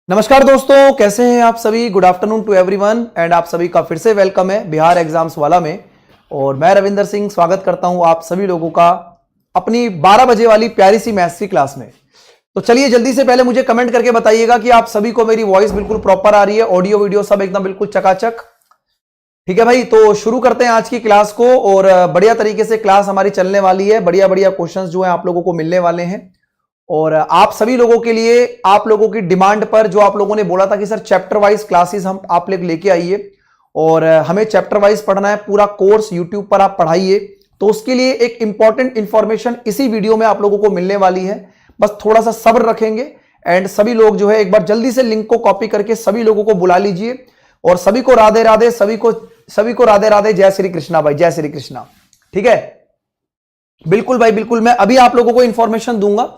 नमस्कार दोस्तों, कैसे हैं आप सभी। Good afternoon to everyone and आप सभी का फिर से वेलकम है बिहार एग्जाम्स वाला में। और मैं रविंदर सिंह स्वागत करता हूं आप सभी लोगों का अपनी 12 बजे वाली प्यारी सी मैथ्स की क्लास में। तो चलिए जल्दी से पहले मुझे कमेंट करके बताइएगा कि आप सभी को मेरी वॉइस बिल्कुल प्रॉपर आ रही है, ऑडियो वीडियो सब एकदम बिल्कुल चकाचक। ठीक है भाई, तो शुरू करते हैं आज की क्लास को। और बढ़िया तरीके से क्लास हमारी चलने वाली है, बढ़िया बढ़िया क्वेश्चंस जो है आप लोगों को मिलने वाले हैं। और आप सभी लोगों के लिए आप लोगों की डिमांड पर जो आप लोगों ने बोला था कि सर चैप्टर वाइज क्लासेस हम आप लोग लेके आइए और हमें चैप्टर वाइज पढ़ना है, पूरा कोर्स यूट्यूब पर आप पढ़ाइए, तो उसके लिए एक इंपॉर्टेंट इंफॉर्मेशन इसी वीडियो में आप लोगों को मिलने वाली है। बस थोड़ा सा सब्र रखेंगे एंड सभी लोग जो है एक बार जल्दी से लिंक को कॉपी करके सभी लोगों को बुला लीजिए। और सभी को राधे राधे, सभी को राधे राधे, जय श्री कृष्णा भाई, जय श्री कृष्णा। ठीक है, बिल्कुल भाई बिल्कुल। मैं अभी आप लोगों को इंफॉर्मेशन दूंगा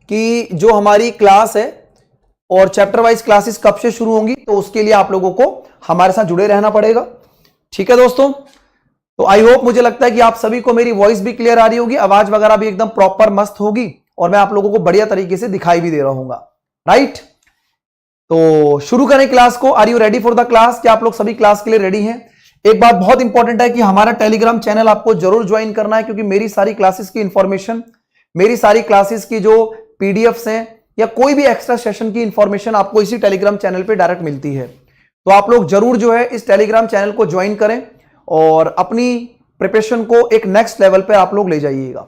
कि जो हमारी क्लास है और चैप्टर वाइज क्लासेस कब से शुरू होंगी, तो उसके लिए आप लोगों को हमारे साथ जुड़े रहना पड़ेगा। ठीक है दोस्तों, तो आई होप, मुझे लगता है कि आप सभी को मेरी वॉइस भी क्लियर आ रही होगी, आवाज वगैरह भी एकदम प्रॉपर मस्त होगी और मैं आप लोगों को बढ़िया तरीके से दिखाई भी दे रहा हूँ। राइट, तो शुरू करें क्लास को। Are you ready for the class? क्या आप लोग सभी क्लास के लिए रेडी हैं? एक बात बहुत इंपॉर्टेंट है कि हमारा टेलीग्राम चैनल आपको जरूर ज्वाइन करना है, क्योंकि मेरी सारी क्लासेस की इंफॉर्मेशन, मेरी सारी क्लासेस की जो पीडीएफ्स हैं या कोई भी एक्स्ट्रा सेशन की इंफॉर्मेशन आपको इसी टेलीग्राम चैनल पे डायरेक्ट मिलती है। तो आप लोग जरूर जो है इस टेलीग्राम चैनल को ज्वाइन करें और अपनी प्रिपरेशन को एक नेक्स्ट लेवल पे आप लोग ले जाइएगा।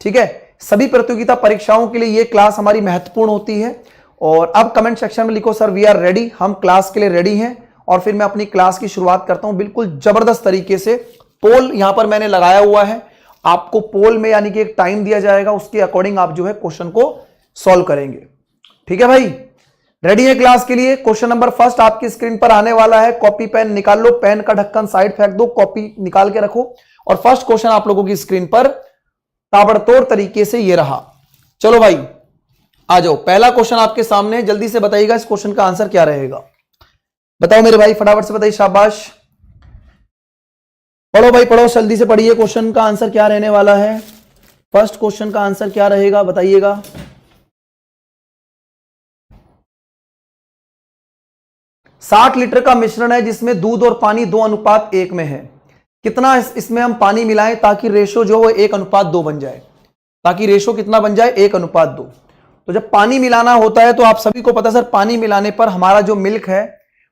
ठीक है, सभी प्रतियोगिता परीक्षाओं के लिए ये क्लास हमारी महत्वपूर्ण होती है। और अब कमेंट सेक्शन में लिखो सर वी आर रेडी, हम क्लास के लिए रेडी हैं। और फिर मैं अपनी क्लास की शुरुआत करता हूं बिल्कुल जबरदस्त तरीके से। पोल यहां पर मैंने लगाया हुआ है, आपको पोल में यानी कि एक टाइम दिया जाएगा, उसके अकॉर्डिंग आप जो है क्वेश्चन को सॉल्व करेंगे। ठीक है भाई, रेडी है क्लास के लिए? क्वेश्चन नंबर फर्स्ट आपकी स्क्रीन पर आने वाला है। कॉपी पेन निकाल लो, पेन का ढक्कन साइड फेंक दो, कॉपी निकाल के रखो। और फर्स्ट क्वेश्चन आप लोगों की स्क्रीन पर ताबड़तोड़ तरीके से ये रहा। चलो भाई आ जाओ, पहला क्वेश्चन आपके सामने, जल्दी से बताइएगा इस क्वेश्चन का आंसर क्या रहेगा। बताओ मेरे भाई, फटाफट से बताइए, शाबाश। पढ़ो भाई पढ़ो, जल्दी से पढ़िए, क्वेश्चन का आंसर क्या रहने वाला है। फर्स्ट क्वेश्चन का आंसर क्या रहेगा बताइएगा। 60 लीटर का मिश्रण है जिसमें दूध और पानी 2:1 में है। कितना इसमें हम पानी मिलाएं ताकि रेशो जो है 1:2 बन जाए, ताकि रेशो कितना बन जाए 1:2। तो जब पानी मिलाना होता है तो आप सभी को पता है सर, पानी मिलाने पर हमारा जो मिल्क है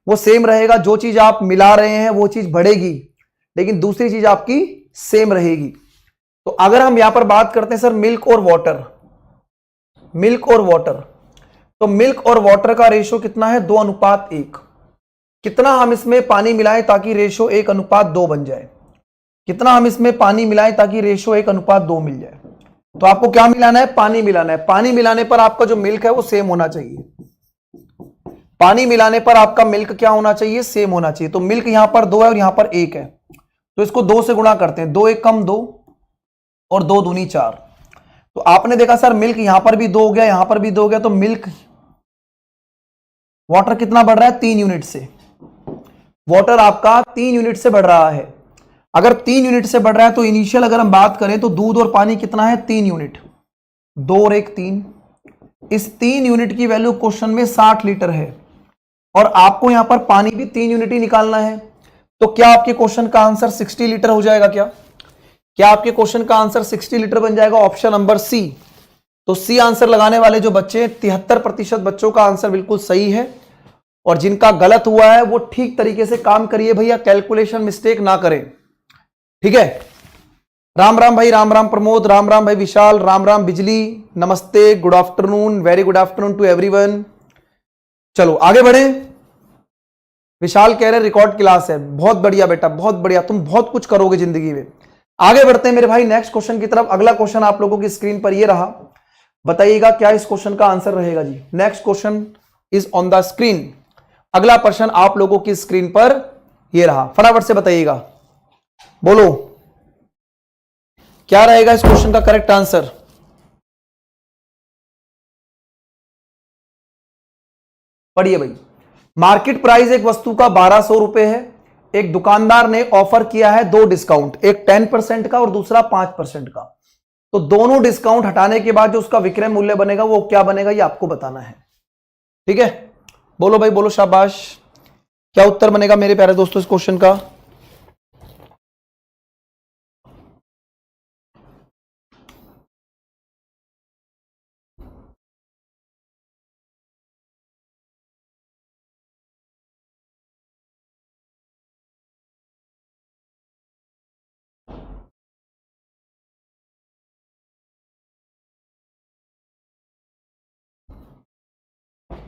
वो सेम रहेगा। जो चीज आप मिला रहे हैं वो चीज बढ़ेगी, लेकिन दूसरी चीज आपकी सेम रहेगी। तो अगर हम यहां पर बात करते हैं सर मिल्क और वाटर, मिल्क और वाटर, तो मिल्क और वाटर का रेशो कितना है 2:1। कितना हम इसमें पानी मिलाएं ताकि रेशो 1:2 बन जाए, कितना हम इसमें पानी मिलाएं ताकि रेशो 1:2 मिल जाए। तो आपको क्या मिलाना है? पानी मिलाना है। पानी मिलाने पर आपका जो मिल्क है वो सेम होना चाहिए। पानी मिलाने पर आपका मिल्क क्या होना चाहिए? सेम होना चाहिए। तो मिल्क यहां पर 2 है और यहां पर 1 है, तो इसको 2 से गुणा करते हैं। 2 1 कम 2 और 2 दूनी 4। तो आपने देखा सर मिल्क यहां पर भी 2 हो गया, यहां पर भी 2 हो गया, तो मिल्क वाटर कितना बढ़ रहा है? 3 यूनिट से। वाटर आपका 3 यूनिट से बढ़ रहा है। अगर 3 यूनिट से बढ़ रहा है तो इनिशियल अगर हम बात करें तो दूध और पानी कितना है? 3 यूनिट। 2 और 1 3। इस 3 यूनिट की वैल्यू क्वेश्चन में 60 लीटर है और आपको यहां पर पानी भी 3 यूनिट ही निकालना है। तो क्या आपके क्वेश्चन का आंसर 60 लीटर हो जाएगा? क्या आपके क्वेश्चन का आंसर 60 लीटर बन जाएगा? Option number C. तो सी आंसर लगाने वाले जो बच्चे 73% बच्चों का आंसर बिल्कुल सही है। और जिनका गलत हुआ है वो ठीक तरीके से काम करिए भैया, कैलकुलेशन मिस्टेक ना करें। ठीक है, राम राम भाई, राम राम प्रमोद, राम राम भाई विशाल, राम राम बिजली, नमस्ते, good afternoon, very good afternoon to everyone. चलो आगे बढ़े। विशाल कह रहे रिकॉर्ड क्लास है, बहुत बढ़िया बेटा, बहुत बढ़िया, तुम बहुत कुछ करोगे जिंदगी में। आगे बढ़ते हैं मेरे भाई नेक्स्ट क्वेश्चन की तरफ। अगला क्वेश्चन आप लोगों की स्क्रीन पर ये रहा, बताइएगा क्या इस क्वेश्चन का आंसर रहेगा जी। Next question is on the screen. अगला प्रश्न आप लोगों की स्क्रीन पर ये रहा, फटाफट से बताइएगा, बोलो क्या रहेगा इस क्वेश्चन का करेक्ट आंसर। पढ़िए भाई। मार्केट प्राइस एक वस्तु का 1200 रुपए है। एक दुकानदार ने ऑफर किया है 2 डिस्काउंट, एक 10% का और दूसरा 5% का। तो दोनों डिस्काउंट हटाने के बाद जो उसका विक्रय मूल्य बनेगा वो क्या बनेगा, ये आपको बताना है। ठीक है, बोलो भाई बोलो, शाबाश। क्या उत्तर बनेगा मेरे प्यारे दोस्तों इस क्वेश्चन का?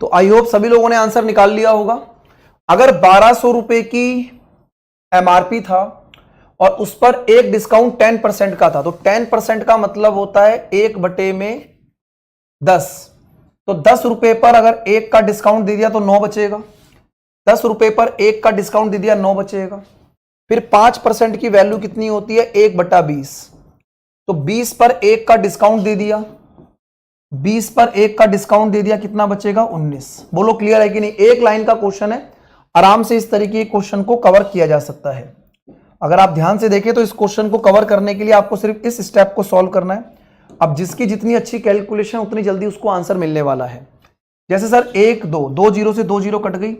तो आई होप सभी लोगों ने आंसर निकाल लिया होगा। अगर 1200 रुपए की एमआरपी था और उस पर एक डिस्काउंट 10% का था, तो 10% का मतलब होता है 1/10। तो 10 रुपए पर अगर एक का डिस्काउंट दे दिया तो 9 बचेगा। 10 रुपए पर एक का डिस्काउंट दे दिया, 9 बचेगा। फिर 5% की वैल्यू कितनी होती है? 1/20। तो 20 पर एक का डिस्काउंट दे दिया, 20 पर एक का डिस्काउंट दे दिया, कितना बचेगा? 19। बोलो क्लियर है कि नहीं? एक लाइन का क्वेश्चन है, आराम से इस तरीके के क्वेश्चन को कवर किया जा सकता है। अगर आप ध्यान से देखें तो इस क्वेश्चन को कवर करने के लिए आपको सिर्फ इस स्टेप को सॉल्व करना है। अब जिसकी जितनी अच्छी कैलकुलेशन उतनी जल्दी उसको आंसर मिलने वाला है। जैसे सर 1 2 2 जीरो से 2 जीरो कट गई,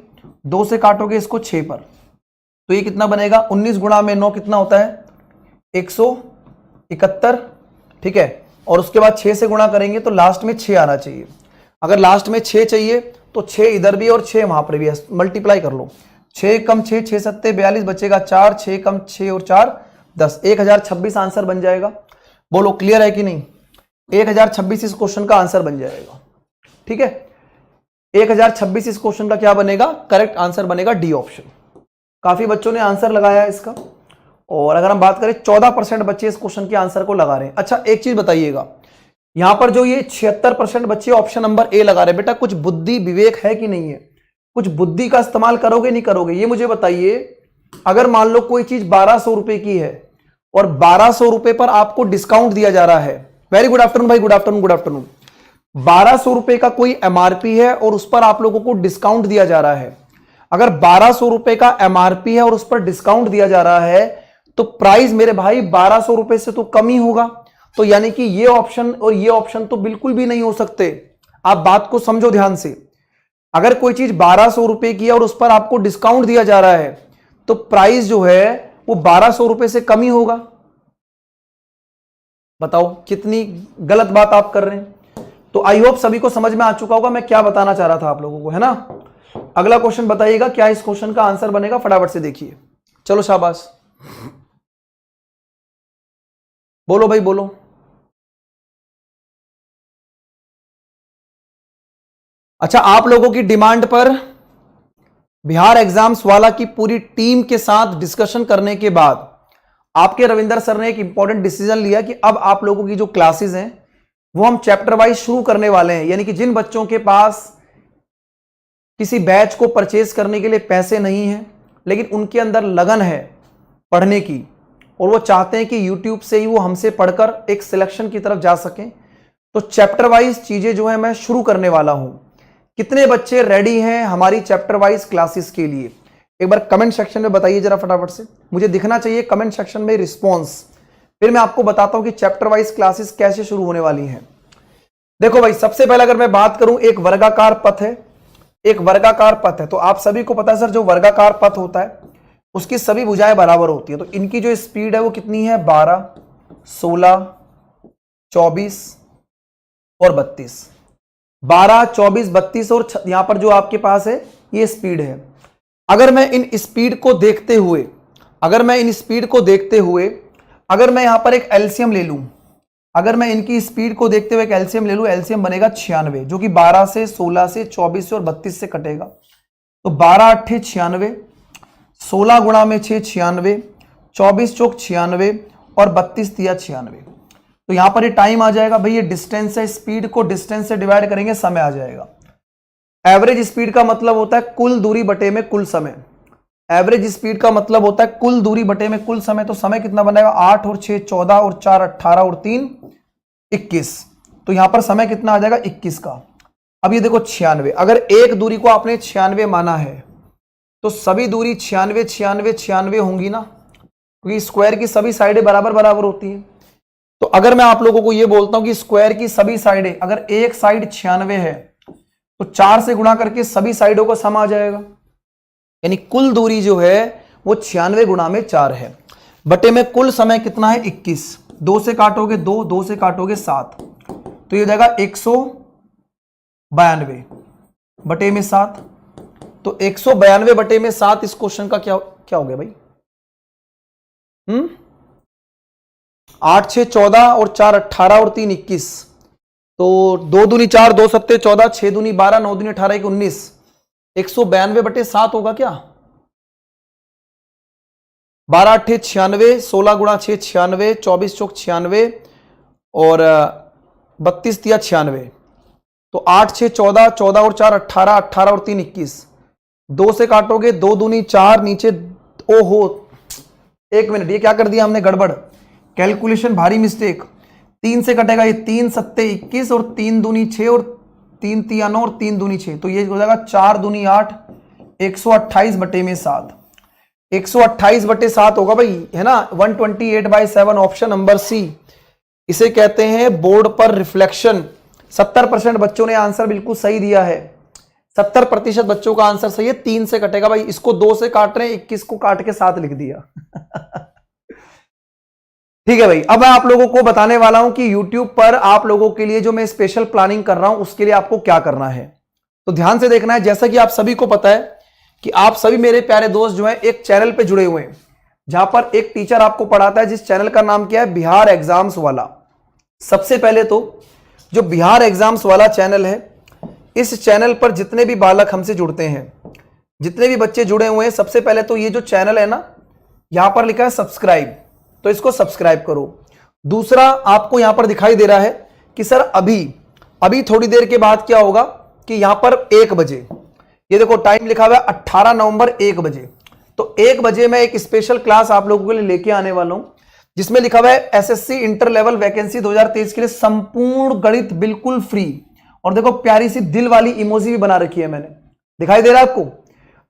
2 से काटोगे इसको 6 पर, तो ये कितना बनेगा? 19 गुणा में 9 कितना होता है? 171। ठीक है, और उसके बाद 6 से गुणा करेंगे तो लास्ट में 6 आना चाहिए। अगर लास्ट में 6 चाहिए तो 6 इधर भी और 6 वहां पर भी है, मल्टीप्लाई कर लो। 6 कम 6, 6 सत्ते 42, बचेगा 4, 6 कम 6 और 4 10, 1026 आंसर बन जाएगा। बोलो क्लियर है कि नहीं? 1026 इस क्वेश्चन का आंसर बन जाएगा। ठीक है, 1026 इस क्वेश्चन का क्या बनेगा? करेक्ट आंसर बनेगा डी ऑप्शन। काफी बच्चों ने आंसर लगाया है इसका, और अगर हम बात करें 14% बच्चे इस क्वेश्चन के आंसर को लगा रहे हैं। अच्छा एक चीज बताइएगा, यहां पर जो ये 76% बच्चे ऑप्शन नंबर ए लगा रहे हैं, बेटा कुछ बुद्धि विवेक है कि नहीं है? कुछ बुद्धि का इस्तेमाल करोगे नहीं करोगे? ये मुझे बताइए। अगर मान लो कोई चीज 1200 रुपए की है और 1200 रुपए पर आपको डिस्काउंट दिया जा रहा है। वेरी गुड आफ्टरनून भाई, गुड आफ्टरनून, गुड आफ्टरनून। 1200 रुपए का कोई एमआरपी है और उस पर आप लोगों को डिस्काउंट दिया जा रहा है। अगर 1200 रुपए का एमआरपी है और उस पर डिस्काउंट दिया जा रहा है तो प्राइस मेरे भाई 1200 रुपए से तो कम ही होगा। तो यानी कि ये ऑप्शन और ये ऑप्शन तो बिल्कुल भी नहीं हो सकते। आप बात को समझो ध्यान से। अगर कोई चीज 1200 रुपए की है और उस पर आपको डिस्काउंट दिया जा रहा है तो प्राइस जो है वो 1200 रुपए से कम ही होगा। बताओ कितनी गलत बात आप कर रहे हैं। तो आई होप सभी को समझ में आ चुका होगा मैं क्या बताना चाह रहा था आप लोगों को, है ना। अगला क्वेश्चन बताइएगा क्या इस क्वेश्चन का आंसर बनेगा, फटाफट से देखिए। चलो शाबाश, बोलो भाई बोलो। अच्छा, आप लोगों की डिमांड पर बिहार एग्जाम्स वाला की पूरी टीम के साथ डिस्कशन करने के बाद आपके रविंदर सर ने एक इंपॉर्टेंट डिसीजन लिया कि अब आप लोगों की जो क्लासेस हैं वो हम चैप्टर वाइज शुरू करने वाले हैं। यानी कि जिन बच्चों के पास किसी बैच को परचेज करने के लिए पैसे नहीं हैं लेकिन उनके अंदर लगन है पढ़ने की और वो चाहते हैं कि यूट्यूब से ही वो हमसे पढ़कर एक सिलेक्शन की तरफ जा सकें, तो चैप्टर वाइज चीजें जो है मैं शुरू करने वाला हूं। कितने बच्चे रेडी हैं हमारी चैप्टर वाइज क्लासेस के लिए? एक बार कमेंट सेक्शन में बताइए जरा फटाफट से, मुझे दिखना चाहिए कमेंट सेक्शन में रिस्पॉन्स। फिर मैं आपको बताता हूं कि चैप्टर वाइज क्लासेस कैसे शुरू होने वाली हैं। देखो भाई, सबसे पहले अगर मैं बात करूं, एक वर्गाकार पथ है, एक वर्गाकार पथ है। तो आप सभी को पता है सर, जो वर्गाकार पथ होता है उसकी सभी भुजाएं बराबर होती है। तो इनकी जो स्पीड है वो कितनी है? 12, 16, 24 और 32। 12, 24, 32 और यहां पर जो आपके पास है ये स्पीड है। अगर मैं इन स्पीड को देखते हुए अगर मैं यहां पर एक एलसीएम ले लूं, अगर मैं इनकी स्पीड को देखते हुए एक एलसीएम ले लूं, एलसीएम बनेगा 96, जो कि 12 से 16 से 24 से और 32 से कटेगा। तो 12 8 96, 16 गुणा में 6 96, 24 चौक 96 और 32 तिया 96। तो यहां पर ये टाइम आ जाएगा भाई, ये डिस्टेंस है, स्पीड को डिस्टेंस से डिवाइड करेंगे समय आ जाएगा। एवरेज स्पीड का मतलब होता है कुल दूरी बटे में कुल समय। एवरेज स्पीड का मतलब होता है कुल दूरी बटे में कुल समय। तो समय कितना बनेगा? 8 और 6 14 और 4 18 और 3 21। तो यहां पर समय कितना आ जाएगा? 21 का। अब ये देखो 96, अगर एक दूरी को आपने 96 माना है तो सभी दूरी 96 96 96 होंगी ना, क्योंकि स्क्वायर की सभी साइडें बराबर बराबर होती हैं। तो अगर मैं आप लोगों को ये बोलता हूं कि स्क्वायर की सभी साइडें, अगर एक साइड 96 है तो 4 से गुणा करके सभी साइडों का सम आ जाएगा, यानी कुल दूरी जो है वो 96 गुणा में 4 है, बटे में कुल समय कितना है 21। 2 से काटोगे 2, 2 से काटोगे 7, तो ये हो जाएगा 192 बटे में 7। तो 192 बटे में 7 इस क्वेश्चन का क्या क्या हो गया भाई? 8 6 14 और 4 18 और 3 21, तो 2 दूनी 4, 2 सत्ते 14, 6 दूनी 12, 9 दूनी 18, 1 19। 192 बटे 7 होगा क्या? 12 अट्ठे 96, 16 गुणा 6 96, 24 चौक 96 और 32 तिया 96। तो 8 6 14, 14 और 4 18, 18 और 3 21। 2 से काटोगे 2 दूनी 4, नीचे ओहो 1 मिनट, ये क्या कर दिया हमने गड़बड़, कैलकुलेशन भारी मिस्टेक। 3 से कटेगा ये 3 सत्ते 21 और 3 दूनी 6 और 3 तिया 9 और 3 दूनी 6, तो ये हो जाएगा 4 दूनी 8, 128 बटे में 7। 128 बटे 7 होगा भाई, है ना, 128/7, ऑप्शन नंबर सी। इसे कहते हैं बोर्ड पर रिफ्लेक्शन। 70% बच्चों ने आंसर बिल्कुल सही दिया है, 70% बच्चों का आंसर सही है। 3 से कटेगा भाई, इसको 2 से काट रहे हैं, 21 को काट के 7 लिख दिया। ठीक है भाई, अब मैं आप लोगों को बताने वाला हूं कि YouTube पर आप लोगों के लिए जो मैं स्पेशल प्लानिंग कर रहा हूं उसके लिए आपको क्या करना है, तो ध्यान से देखना है। जैसा कि आप सभी को पता है कि आप सभी मेरे प्यारे दोस्त जो हैं एक चैनल पे जुड़े हुए हैं, जहां पर एक टीचर आपको पढ़ाता है, जिस चैनल का नाम क्या है, बिहार एग्जाम्स वाला। सबसे पहले तो जो बिहार एग्जाम्स वाला चैनल है, इस चैनल पर जितने भी बालक हमसे जुड़ते हैं, जितने भी बच्चे जुड़े हुए हैं, सबसे पहले तो ये जो चैनल है ना, यहां पर लिखा है सब्सक्राइब, तो इसको सब्सक्राइब करो। दूसरा, आपको यहां पर दिखाई दे रहा है कि सर अभी थोड़ी देर के बाद क्या होगा कि यहां पर 1 बजे, ये देखो टाइम लिखा हुआ है 18 नवंबर 1 बजे, तो 1 बजे मैं एक स्पेशल क्लास आप लोगों के लिए लेके आने वाला हूं, जिसमें लिखा हुआ है एसएससी इंटर लेवल वैकेंसी 2023 के लिए संपूर्ण गणित बिल्कुल फ्री। और देखो प्यारी सी दिल वाली इमोजी भी बना रखी है मैंने, दिखाई दे रहा है आपको।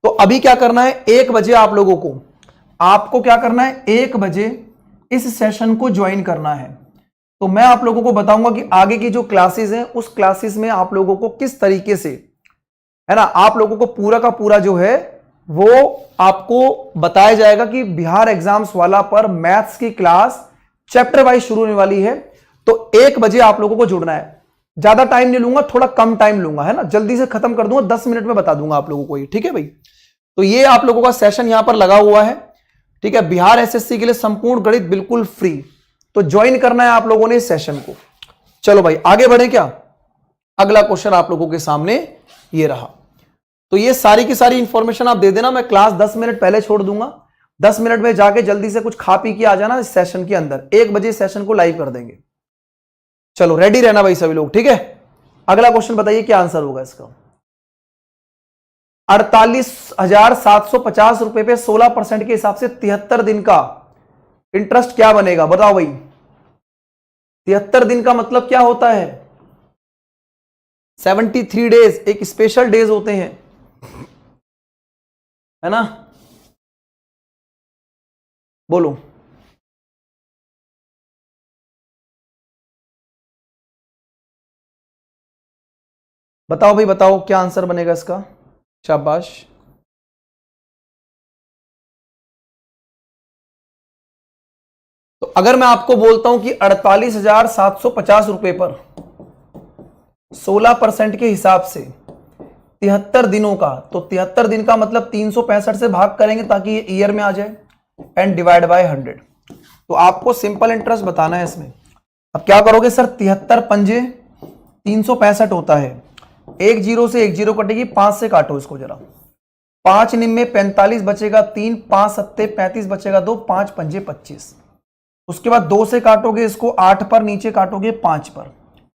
तो अभी क्या करना है, 1 बजे आपको क्या करना है, 1 बजे इस सेशन को ज्वाइन करना है। तो मैं आप लोगों को बताऊंगा कि आगे की जो क्लासेस हैं उस क्लासेस में आप लोगों को किस तरीके से, है ना, आप लोगों को पूरा का पूरा जो है वो आपको बताया जाएगा कि बिहार एग्जाम्स वाला पर मैथ्स की क्लास चैप्टर वाइज शुरू होने वाली है। तो 1 बजे आप लोगों को जुड़ना है। ज्यादा टाइम नहीं लूंगा, थोड़ा कम टाइम लूंगा, है ना, जल्दी से खत्म कर दूंगा, 10 मिनट में बता दूंगा आप लोगों को ये, ठीक है भाई। तो ये आप लोगों का सेशन यहां पर लगा हुआ है, ठीक है, बिहार एसएससी के लिए संपूर्ण गणित बिल्कुल फ्री। तो ज्वाइन करना है आप लोगों ने इस सेशन को। चलो भाई आगे बढ़े क्या, अगला क्वेश्चन आप लोगों के सामने ये रहा। तो ये सारी की सारी इंफॉर्मेशन आप दे देना, मैं क्लास 10 मिनट पहले छोड़ दूंगा, 10 मिनट में जाके जल्दी से कुछ खा पी के आ जाना इस सेशन के अंदर। 1 बजे सेशन को लाइव कर देंगे। चलो रेडी रहना भाई सभी लोग, ठीक है। अगला क्वेश्चन बताइए क्या आंसर होगा इसका। 48,750 रुपए पे 16% के हिसाब से 73 दिन का इंटरेस्ट क्या बनेगा, बताओ भाई। 73 दिन का मतलब क्या होता है, 73 डेज एक स्पेशल डेज होते हैं, है ना, बोलो। बताओ भाई बताओ क्या आंसर बनेगा इसका, शाबाश। तो अगर मैं आपको बोलता हूं कि 48,750 रुपए पर 16% के हिसाब से 73 दिनों का, तो 73 दिन का मतलब 365 से भाग करेंगे ताकि ये ईयर में आ जाए, एंड डिवाइड बाय 100। तो आपको सिंपल इंटरेस्ट बताना है इसमें। अब क्या करोगे सर, 73 पंजे 365 होता है, 1 0 से 1 0 कटेगी, 5 से काटो इसको जरा, 5 निम्न में 45 बचेगा 3, 5 सत्ते 35 बचेगा 2, 5 पंजे 25। उसके बाद 2 से काटोगे इसको 8 पर, नीचे काटोगे 5 पर,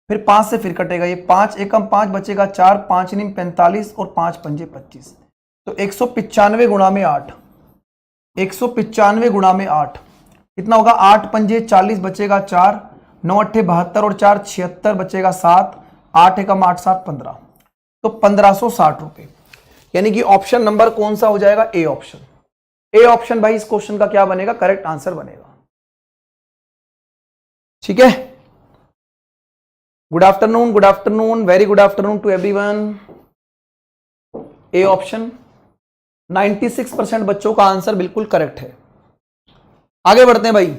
फिर 5 से फिर कटेगा ये 5 एकम 5 बचेगा 4, 5 निम्न 45 और 5 पंजे 25। तो 195 गुणा में 8, 195 गुणा में 8 कितना होगा, 8 पंजे 40 बचेगा 4, 9 अट्ठे 72 और 4 76 बचेगा 7, 8 एकम 8 7 15, तो 1560 रुपए। यानी कि ऑप्शन नंबर कौन सा हो जाएगा, ए ऑप्शन। ए ऑप्शन भाई इस क्वेश्चन का क्या बनेगा, करेक्ट आंसर बनेगा, ठीक है। Good afternoon, very good afternoon to everyone. A option 96% बच्चों का आंसर बिल्कुल करेक्ट है। आगे बढ़ते हैं भाई,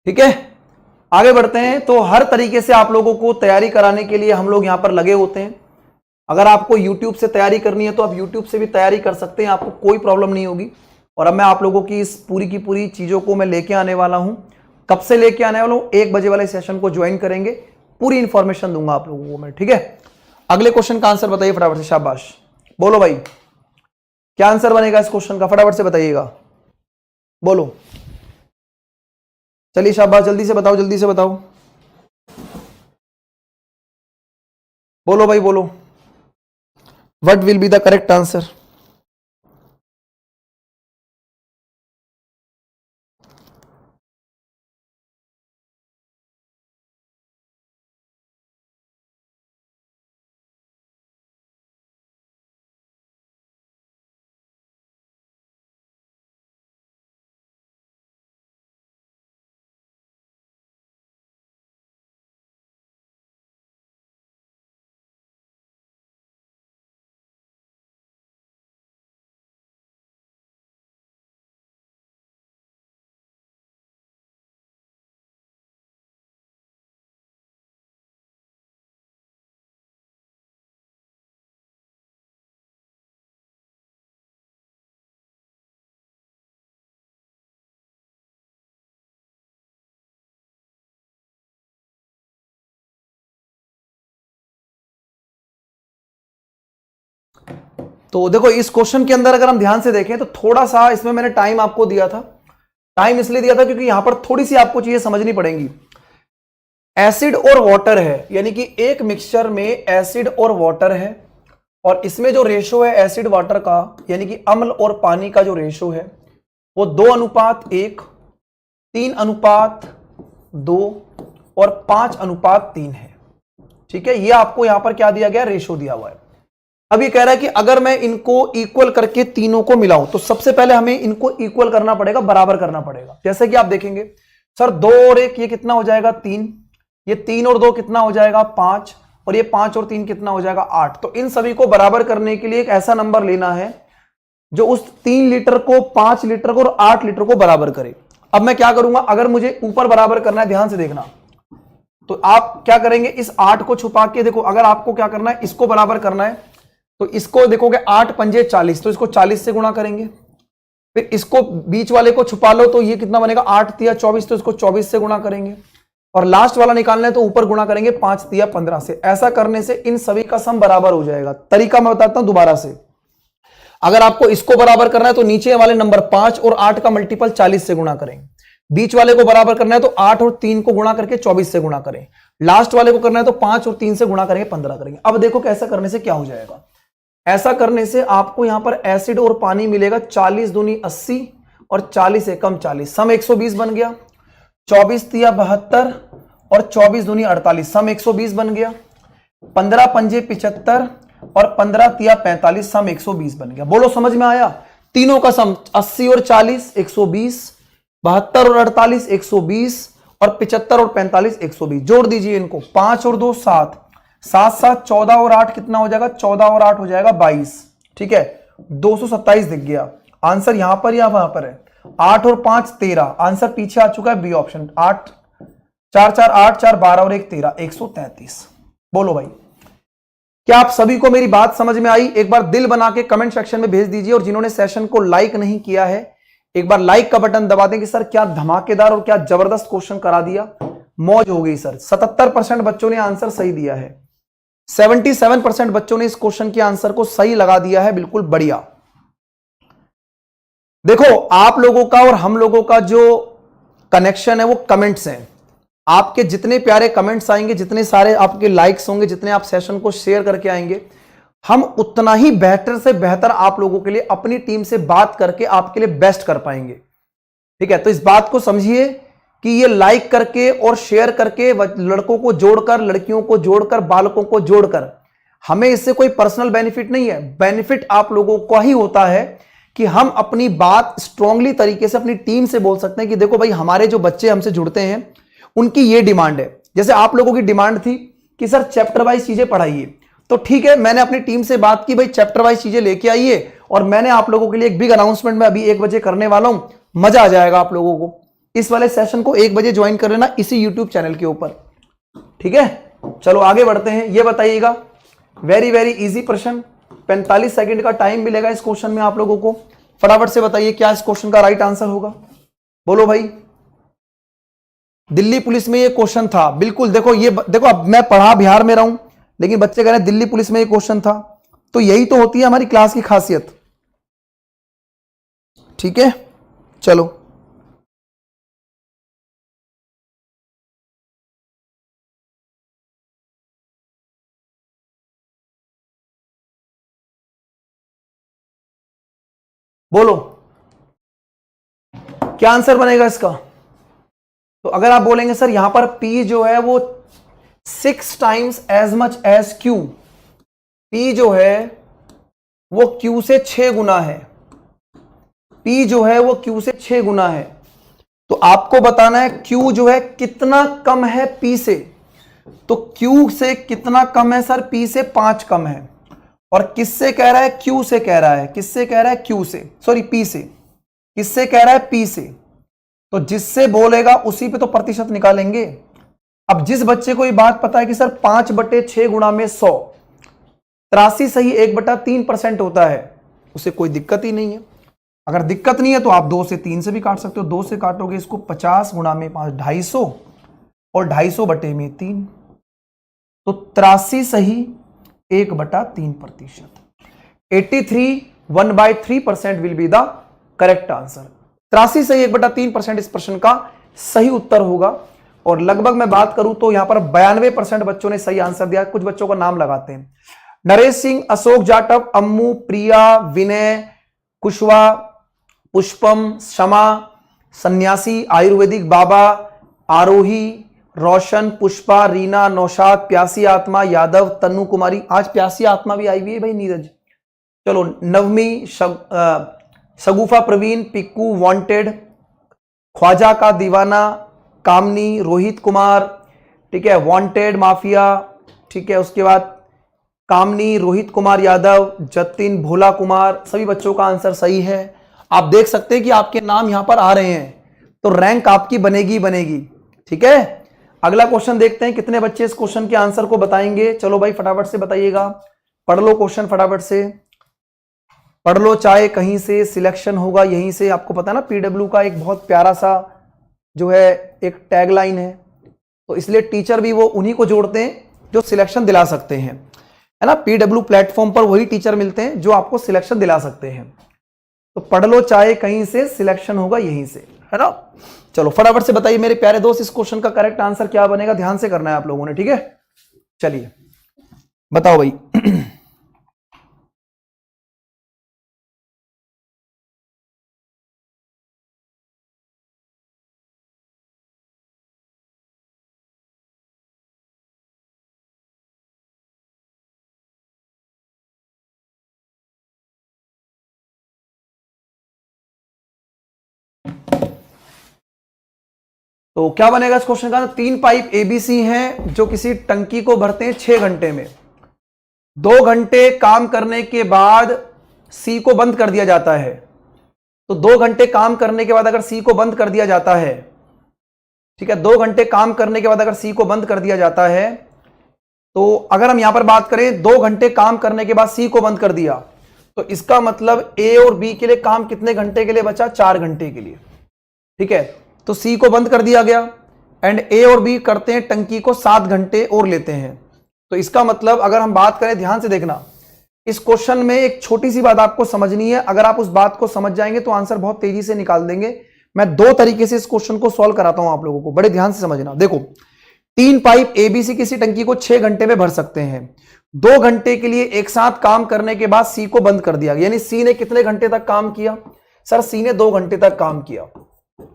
ठीक है, आगे बढ़ते हैं। तो हर तरीके से आप लोगों को तैयारी कराने के लिए हम लोग यहां पर लगे होते हैं। अगर आपको YouTube से तैयारी करनी है तो आप YouTube से भी तैयारी कर सकते हैं, आपको कोई प्रॉब्लम नहीं होगी। और अब मैं आप लोगों की इस पूरी की पूरी चीजों को मैं लेके आने वाला हूं। कब से लेके आने वाला हूं? 1 बजे वाले सेशन को ज्वाइन करेंगे, पूरी इंफॉर्मेशन दूंगा आप लोगों को मैं, ठीक है। अगले क्वेश्चन का आंसर बताइए फटाफट से, शाबाश, बोलो भाई, क्या आंसर बनेगा इस क्वेश्चन का? फटाफट से बताइएगा, बोलो, चलिए शाबाश, जल्दी से बताओ, जल्दी से बताओ, बोलो भाई बोलो, what will be the correct answer? तो देखो इस क्वेश्चन के अंदर अगर हम ध्यान से देखें तो थोड़ा सा इसमें मैंने टाइम आपको दिया था। टाइम इसलिए दिया था क्योंकि यहां पर थोड़ी सी आपको चीजें समझनी पड़ेंगी। एसिड और वाटर है, यानी कि एक मिक्सचर में एसिड और वाटर है, और इसमें जो रेशो है एसिड वाटर का, यानी कि अम्ल और पानी का जो रेशो है वो 2:1, 3:2 और 5:3 है, ठीक है। ये आपको यहां पर क्या दिया गया? रेशो दिया हुआ है। अब ये कह रहा है कि अगर मैं इनको इक्वल करके तीनों को मिलाऊं तो सबसे पहले हमें इनको इक्वल करना पड़ेगा, बराबर करना पड़ेगा। जैसे कि आप देखेंगे सर 2 और 1 ये कितना हो जाएगा? 3, ये 3 और 2 कितना हो जाएगा? 5, और ये 5 और 3 कितना हो जाएगा? 8। तो इन सभी को बराबर करने के लिए एक ऐसा नंबर लेना है जो उस 3 लीटर को, 5 लीटर को और 8 लीटर को बराबर करे। अब मैं क्या करूंगा, अगर मुझे ऊपर बराबर करना है, ध्यान से देखना, तो आप क्या करेंगे, इस 8 को छुपा के देखो, अगर आपको क्या करना है, इसको बराबर करना है तो इसको देखोगे 8 पंजे 40, तो इसको 40 से गुणा करेंगे। फिर इसको बीच वाले को छुपा लो तो ये कितना बनेगा? 8 तिया 24, तो इसको 24 से गुणा करेंगे। और लास्ट वाला निकालना है तो ऊपर गुणा करेंगे 5 तिया 15 से। ऐसा करने से इन सभी का सम बराबर हो जाएगा। तरीका मैं बताता हूं दोबारा से। अगर आपको इसको बराबर करना है तो नीचे वाले नंबर 5 और 8 का मल्टीपल 40 से गुणा करेंगे। बीच वाले को बराबर करना है तो 8 और 3 को गुणा करके 24 से गुणा करें। लास्ट वाले को करना है तो 5 और 3 से गुणा करेंगे, 15 करेंगे। अब देखो कैसा करने से क्या हो जाएगा। ऐसा करने से आपको यहां पर एसिड और पानी मिलेगा 40 दूनी 80 और 40 एकम 40, सम 120 बन गया। 24 तिया 72 और 24 दूनी 48, सम 120 बन गया। 15 पंजे 75 और 15 तिया 45, सम 120 बन गया। बोलो समझ में आया? तीनों का सम 80 और 40 120, 72 और 48 120 और 75 और 45 120। जोड़ दीजिए इनको, 5 और 2 7, 7 7 14 और 8 कितना हो जाएगा? 14 और 8 हो जाएगा 22, ठीक है। 227 दिख गया। आंसर यहां पर या वहां पर है? 8 और 5 13, आंसर पीछे आ चुका है, बी ऑप्शन। 8 4 4 8 4 12 और 1 13, 133। बोलो भाई, क्या आप सभी को मेरी बात समझ में आई? एक बार दिल बना के कमेंट सेक्शन में भेज दीजिए, और जिन्होंने सेशन को लाइक नहीं किया है एक बार लाइक का बटन दबा दें कि सर क्या धमाकेदार और क्या जबरदस्त क्वेश्चन करा दिया, मौज हो गई सर। 77% बच्चों ने आंसर सही दिया है, 77% बच्चों ने इस क्वेश्चन के आंसर को सही लगा दिया है, बिल्कुल बढ़िया। देखो आप लोगों का और हम लोगों का जो कनेक्शन है वो कमेंट्स हैं। आपके जितने प्यारे कमेंट्स आएंगे, जितने सारे आपके लाइक्स होंगे, जितने आप सेशन को शेयर करके आएंगे, हम उतना ही बेहतर से बेहतर आप लोगों के लिए अपनी टीम से बात करके आपके लिए बेस्ट कर पाएंगे, ठीक है। तो इस बात को समझिए कि ये लाइक करके और शेयर करके लड़कों को जोड़कर, लड़कियों को जोड़कर, बालकों को जोड़कर, हमें इससे कोई पर्सनल बेनिफिट नहीं है। बेनिफिट आप लोगों को ही होता है कि हम अपनी बात स्ट्रांगली तरीके से अपनी टीम से बोल सकते हैं कि देखो भाई, हमारे जो बच्चे हमसे जुड़ते हैं उनकी ये डिमांड है। जैसे आप लोगों की डिमांड थी कि सर चैप्टर वाइज चीजें पढ़ाइए, तो ठीक है, मैंने अपनी टीम से बात की, भाई चैप्टर वाइज चीजें लेके आइए, और मैंने आप लोगों के लिए एक बिग अनाउंसमेंट में अभी 1 बजे करने वाला हूं, मजा आ जाएगा आप लोगों को। इस वाले सेशन को 1 बजे ज्वाइन कर लेना इसी यूट्यूब चैनल के ऊपर, ठीक है। चलो आगे बढ़ते हैं। ये बताइएगा, वेरी वेरी इजी प्रश्न, 45 सेकंड का टाइम मिलेगा इस क्वेश्चन में आप लोगों को। फटाफट से बताइए क्या इस क्वेश्चन का राइट आंसर होगा, बोलो भाई। दिल्ली पुलिस में ये क्वेश्चन था, बिल्कुल। देखो ये देखो, अब मैं पढ़ा बिहार में रहा हूं, लेकिन बच्चे कह रहे हैं दिल्ली पुलिस में ये क्वेश्चन था, तो यही तो होती है हमारी क्लास की खासियत, ठीक है। चलो बोलो क्या आंसर बनेगा इसका। तो अगर आप बोलेंगे सर यहां पर P जो है वो 6 times as much as Q, P जो है वो Q से 6 गुना है, P जो है वो Q से 6 गुना है, तो आपको बताना है Q जो है कितना कम है P से। तो Q से कितना कम है सर, P से 5 कम है। और किससे कह रहा है, Q से कह रहा है, किससे कह रहा है, Q से, सॉरी P से, किससे कह रहा है, P से। तो जिससे बोलेगा उसी पे तो प्रतिशत निकालेंगे। अब जिस बच्चे को ये बात पता है कि सर 5/6 गुणा में 100, 83 सही 1/3% होता है, उसे कोई दिक्कत ही नहीं है। अगर दिक्कत नहीं है तो आप 2 से 3 से भी काट सकते हो। 2 से काटोगे इसको, 50 गुणा में 5 250, और 250/3, तो 83 सही 1/3%। 83 1/3% will be the correct answer. 83 सही 1/3% इस प्रश्न का सही उत्तर होगा। और लगभग मैं बात करूं तो यहां पर 92% बच्चों ने सही आंसर दिया। कुछ बच्चों का नाम लगाते हैं, नरेश सिंह, अशोक जाटव, अम्मू, प्रिया, विनय, कुशवा, पुष्पम, शमा, सन्यासी, आयुर्वेदिक बाबा, आरोही, रोशन, पुष्पा, रीना, नौशाद, प्यासी आत्मा, यादव, तन्नू कुमारी। आज प्यासी आत्मा भी आई हुई है भाई, नीरज। चलो नवमी, शगुफा प्रवीण, पिक्कू, वांटेड, ख्वाजा का दीवाना, कामनी, रोहित कुमार, ठीक है, वांटेड माफिया, ठीक है। उसके बाद कामनी, रोहित कुमार यादव, जतिन, भोला कुमार, सभी बच्चों का आंसर सही है। आप देख सकते हैं कि आपके नाम यहां पर आ रहे हैं, तो रैंक आपकी बनेगी बनेगी, ठीक है। अगला क्वेश्चन देखते हैं, कितने बच्चे इस क्वेश्चन के आंसर को बताएंगे। चलो भाई फटाफट से बताइएगा, पढ़ लो क्वेश्चन, फटाफट से पढ़ लो, चाहे कहीं से सिलेक्शन होगा यहीं से। आपको पता है ना पीडब्ल्यू का एक बहुत प्यारा सा जो है एक टैगलाइन है, तो इसलिए टीचर भी वो उन्हीं को जोड़ते हैं जो सिलेक्शन दिला सकते हैं, है ना। पीडब्ल्यू प्लेटफॉर्म पर वही टीचर मिलते हैं जो आपको सिलेक्शन दिला सकते हैं। तो पढ़ लो, चाहे कहीं से सिलेक्शन होगा यहीं से, है ना। चलो फटाफट से बताइए मेरे प्यारे दोस्त, इस क्वेश्चन का करेक्ट आंसर क्या बनेगा, ध्यान से करना है आप लोगों ने, ठीक है। चलिए बताओ भाई। तो क्या बनेगा इस क्वेश्चन का, 3 पाइप एबीसी हैं जो किसी टंकी को भरते हैं 6 घंटे में। 2 घंटे काम करने के बाद सी को बंद कर दिया जाता है। तो 2 घंटे काम करने के बाद अगर सी को बंद कर दिया जाता है, ठीक है, 2 घंटे काम करने के बाद अगर सी को बंद कर दिया जाता है, तो अगर हम यहां पर बात करें 2 घंटे काम करने के बाद सी को बंद कर दिया, तो इसका मतलब ए और बी के लिए काम कितने घंटे के लिए बचा, 4 घंटे के लिए, ठीक है। तो सी को बंद कर दिया गया एंड ए और बी करते हैं टंकी को 7 घंटे और लेते हैं। तो इसका मतलब अगर हम बात करें, ध्यान से देखना, इस क्वेश्चन में एक छोटी सी बात आपको समझनी है। अगर आप उस बात को समझ जाएंगे तो आंसर बहुत तेजी से निकाल देंगे। मैं 2 तरीके से इस क्वेश्चन को सॉल्व कराता हूं आप लोगों को, बड़े ध्यान से समझना। देखो 3 पाइप एबीसी किसी टंकी को 6 घंटे में भर सकते हैं। 2 घंटे के लिए एक साथ काम करने के बाद सी को बंद कर दिया, यानी सी ने कितने घंटे तक काम किया, सर सी ने 2 घंटे तक काम किया।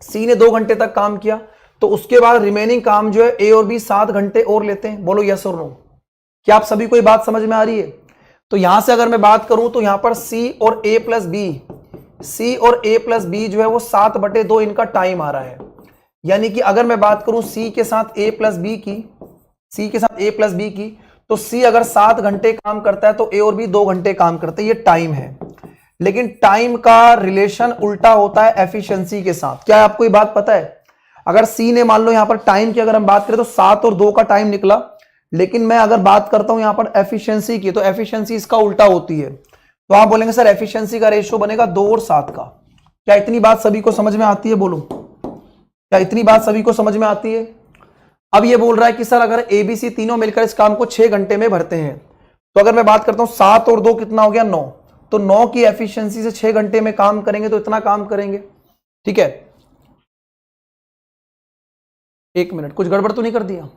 सी ने 2 घंटे तक काम किया, तो उसके बाद रिमेनिंग काम जो है ए और बी 7 घंटे और लेते हैं। बोलो यस और नो, क्या आप सभी को ये बात समझ में आ रही है। तो यहां से अगर मैं बात करूं तो यहां पर सी और ए प्लस बी, सी और ए प्लस बी जो है वो 7/2 इनका टाइम आ रहा है। यानी कि अगर मैं बात करूं सी के साथ ए प्लस बी की, सी के साथ ए प्लस बी की, तो सी अगर 7 घंटे काम करता है तो ए और बी 2 घंटे काम करते हैं, ये टाइम है। लेकिन टाइम का रिलेशन उल्टा होता है एफिशिएंसी के साथ। क्या आपको ये बात पता है? अगर सी ने मान लो यहां पर टाइम की अगर हम बात करें तो 7 और 2 का टाइम निकला, लेकिन मैं अगर बात करता हूं यहां पर एफिशिएंसी की, तो एफिशिएंसी इसका उल्टा होती है। तो आप बोलेंगे सर एफिशिएंसी का रेशियो बनेगा 2 और 7 का। क्या इतनी बात सभी को समझ में आती है? बोलो, क्या इतनी बात सभी को समझ में आती है? अब ये बोल रहा है कि सर अगर एबीसी तीनों मिलकर इस काम को 6 घंटे में भरते हैं, तो अगर मैं बात करता हूं 7 और 2 कितना हो गया? 9। तो 9 की एफिशिएंसी से 6 घंटे में काम करेंगे तो इतना काम करेंगे। ठीक है, 1 मिनट, कुछ गड़बड़ तो नहीं कर दिया?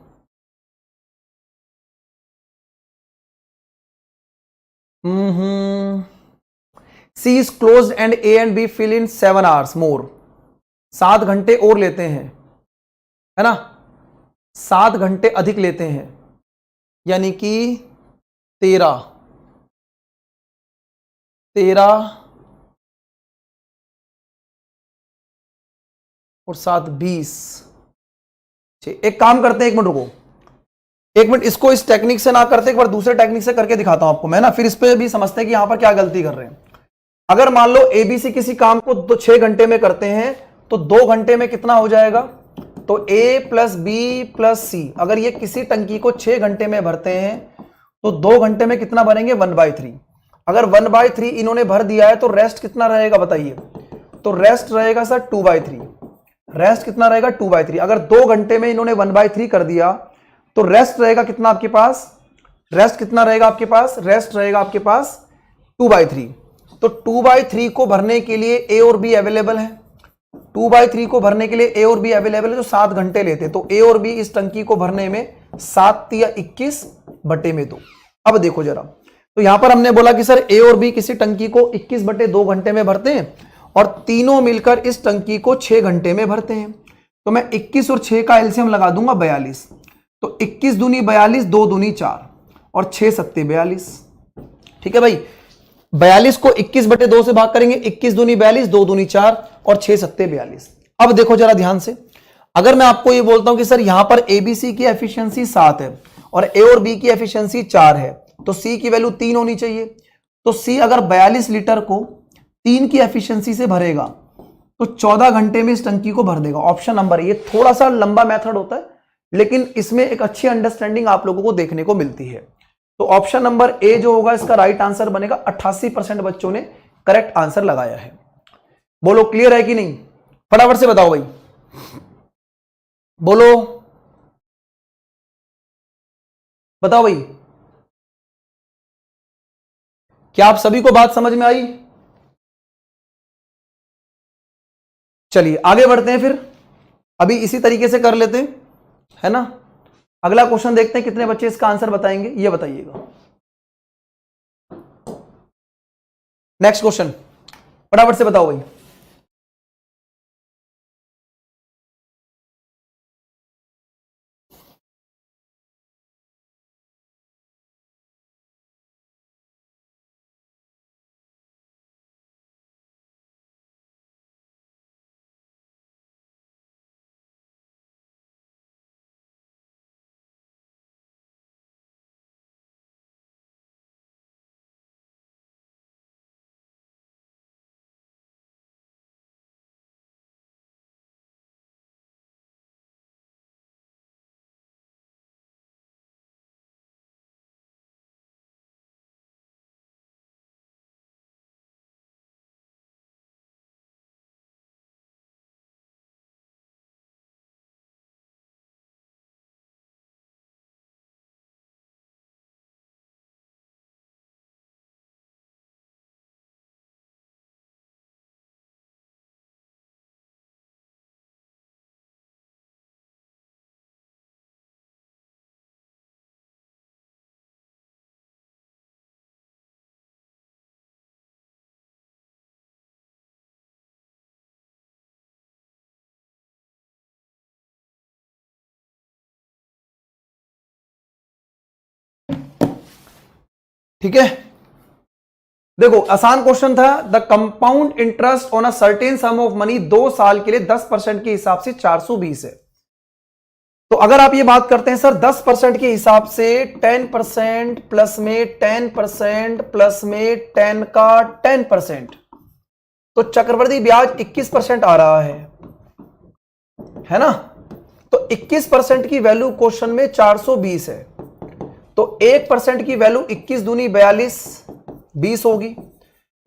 C is close and A and B fill in 7 hours more. 7 घंटे और लेते हैं, है ना, 7 घंटे अधिक लेते हैं, यानी कि 13, 13 और 7 20। एक काम करते हैं, 1 मिनट रुको, 1 मिनट, इसको इस टेक्निक से ना करते एक बार दूसरे टेक्निक से करके दिखाता हूं आपको मैं ना, फिर इस पे भी समझते हैं कि यहां पर क्या गलती कर रहे हैं। अगर मान लो एबीसी किसी काम को 6 घंटे में करते हैं, तो 2 घंटे में कितना हो जाएगा? तो ए प्लस बी प्लस सी, अगर ये किसी टंकी को 6 घंटे में भरते हैं तो 2 घंटे में कितना भरेंगे? 1/3। अगर 1/3 इन्होंने भर दिया है तो रेस्ट कितना रहेगा बताइए? तो रेस्ट रहेगा सर 2/3। रेस्ट कितना रहेगा? 2/3। अगर 2 घंटे में इन्होंने 1/3 कर दिया तो रेस्ट रहेगा कितना आपके पास? रेस्ट कितना रहेगा आपके पास? रेस्ट रहेगा आपके पास 2/3। तो 2/3 को भरने के लिए ए और बी अवेलेबल है। 2/3 को भरने के लिए ए और बी अवेलेबल है, जो 7 घंटे लेते। तो ए और बी इस टंकी को भरने में 7 या 21/2। अब देखो जरा, तो यहां पर हमने बोला कि सर ए और बी किसी टंकी को 21/2 घंटे में भरते हैं और तीनों मिलकर इस टंकी को 6 घंटे में भरते हैं। तो मैं 21 और 6 का एलसीएम लगा दूंगा 42। तो 21 दूनी 42, 2 दूनी 4 और 6 सत्ते 42। ठीक है भाई, 42 को 21/2 से भाग करेंगे, 21 दूनी 42, 2 दूनी 4 और 6 सत्ते 42। अब देखो जरा ध्यान से, अगर मैं आपको ये बोलता हूं कि सर यहां पर एबीसी की एफिशिएंसी 7 है और ए और बी की एफिशिएंसी 4 है, तो सी की वैल्यू 3 होनी चाहिए। तो सी अगर 42 लीटर को 3 की एफिशिएंसी से भरेगा तो 14 घंटे में इस टंकी को भर देगा। ऑप्शन नंबर, ये थोड़ा सा लंबा मेथड होता है, लेकिन इसमें एक अच्छी अंडरस्टैंडिंग आप लोगों को देखने को मिलती है। तो ऑप्शन नंबर ए जो होगा इसका राइट आंसर बनेगा। 88% बच्चों ने करेक्ट आंसर लगाया है। बोलो क्लियर है कि नहीं? फटाफट से बताओ भाई, बोलो, बताओ भाई, क्या आप सभी को बात समझ में आई? चलिए आगे बढ़ते हैं फिर, अभी इसी तरीके से कर लेते हैं, है ना। अगला क्वेश्चन देखते हैं, कितने बच्चे इसका आंसर बताएंगे ये बताइएगा। नेक्स्ट क्वेश्चन, फटाफट से बताओ भाई। ठीक है, देखो आसान क्वेश्चन था। The compound interest on a certain some of money 2 साल के लिए 10% के हिसाब से 420 है। तो अगर आप ये बात करते हैं सर 10% के हिसाब से 10% प्लस में 10% प्लस में 10 का 10%, तो चक्रवृद्धि ब्याज 21% आ रहा है ना। तो 21% की वैल्यू क्वेश्चन में 420 है, तो 1% की वैल्यू 21 दूनी 42 20 होगी।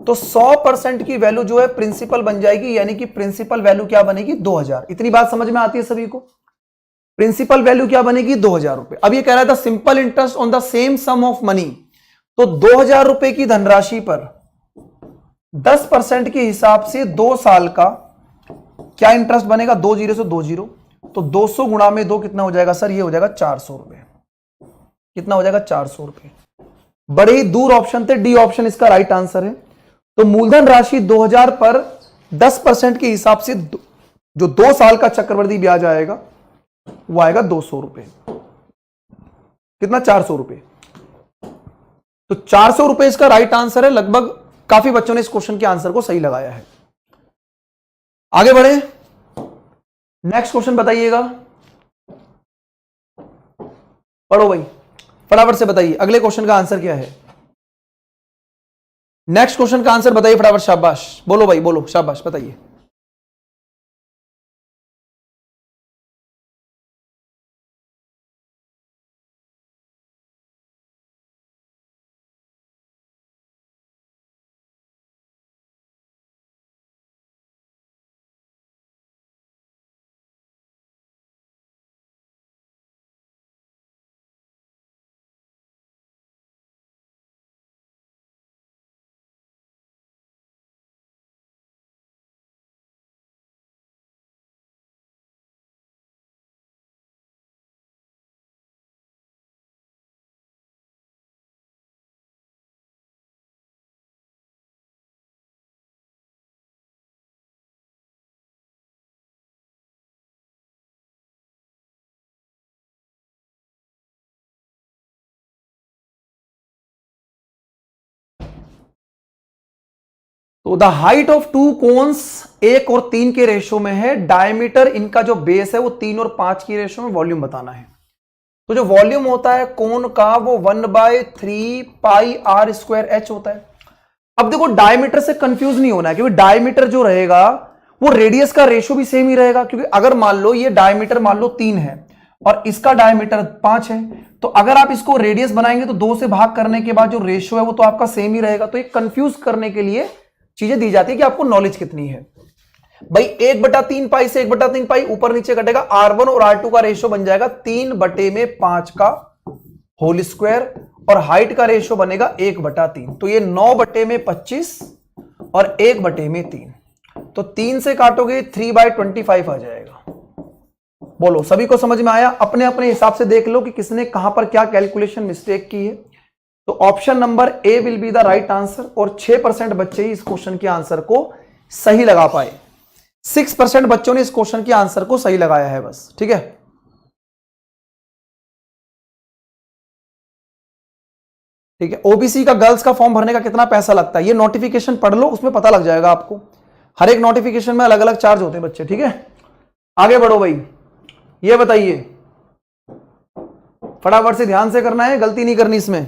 तो 100% की वैल्यू जो है प्रिंसिपल बन जाएगी, यानी कि प्रिंसिपल वैल्यू क्या बनेगी 2000। इतनी बात समझ में आती है सभी को। प्रिंसिपल वैल्यू क्या बनेगी 2000 रुपए। अब ये कह रहा था simple interest on the same sum of money, तो 2000 रुपए की धनराशि पर 10% के हिसाब से 2 साल का क्या इंटरेस्ट बनेगा, 2 जीरो से 2 जीरो, तो 200 गुणा में 2 कितना हो जाएगा सर, ये हो जाएगा 400 रुपए। कितना हो जाएगा 400 रुपए। बड़े ही दूर ऑप्शन थे, डी ऑप्शन इसका राइट आंसर है। तो मूलधन राशि 2000 पर 10% के हिसाब से जो 2 साल का चक्रवृद्धि ब्याज आएगा वो आएगा 200 रुपए। कितना, 400 रुपए। तो 400 रुपए इसका राइट आंसर है। लगभग काफी बच्चों ने इस क्वेश्चन के आंसर को सही लगाया है। आगे बढ़े, नेक्स्ट क्वेश्चन बताइएगा। पढ़ो भाई फटाफट से बताइए अगले क्वेश्चन का आंसर क्या है। नेक्स्ट क्वेश्चन का आंसर बताइए फटाफट, शाबाश बोलो भाई, बोलो शाबाश बताइए। तो the height of to cons 1 और 3 के रेशो में है। डायमीटर इनका जो बेस है वो 3 और 5 की रेशो में वॉल्यूम बताना है। तो जो वॉल्यूम होता है कोन का वो 1/3 पाई आर स्क्वायर एच होता है। अब देखो डायमीटर से कंफ्यूज नहीं होना है, क्योंकि डायमीटर जो रहेगा वो रेडियस का रेशो भी सेम ही रहेगा। क्योंकि अगर मान लो ये डायमीटर मान लो 3 है और इसका डायमीटर 5 है, तो अगर आप इसको रेडियस बनाएंगे तो 2 से भाग करने के बाद जो रेशो है वो तो आपका सेम ही रहेगा। तो ये कंफ्यूज करने के लिए चीजें दी जाती है कि आपको नॉलेज कितनी है। भाई 1/3 पाई से 1/3 पाई ऊपर नीचे कटेगा, R1 और R2 का रेशो बन जाएगा 3/5 का होल स्क्वायर, और हाइट का रेशो बनेगा 1/3। तो ये 9/25 और 1/3। तो 3 से काटोगे 3/25 आ जाएगा। बोलो सभी को समझ में आया? अपने अपने हिसाब से देख लो कि किसने कहां पर क्या कैलकुलेशन मिस्टेक की है। तो option number A will be the right answer, और 6% बच्चे ही इस क्वेश्चन के आंसर को सही लगा पाए। 6% बच्चों ने इस क्वेश्चन के आंसर को सही लगाया है बस, ठीक है। ठीक है, ओबीसी का गर्ल्स का फॉर्म भरने का कितना पैसा लगता है, ये नोटिफिकेशन पढ़ लो, उसमें पता लग जाएगा आपको। हर एक नोटिफिकेशन में अलग अलग चार्ज होते हैं बच्चे, ठीक है। आगे बढ़ो भाई, ये बताइए फटाफट से, ध्यान से करना है, गलती नहीं करनी इसमें।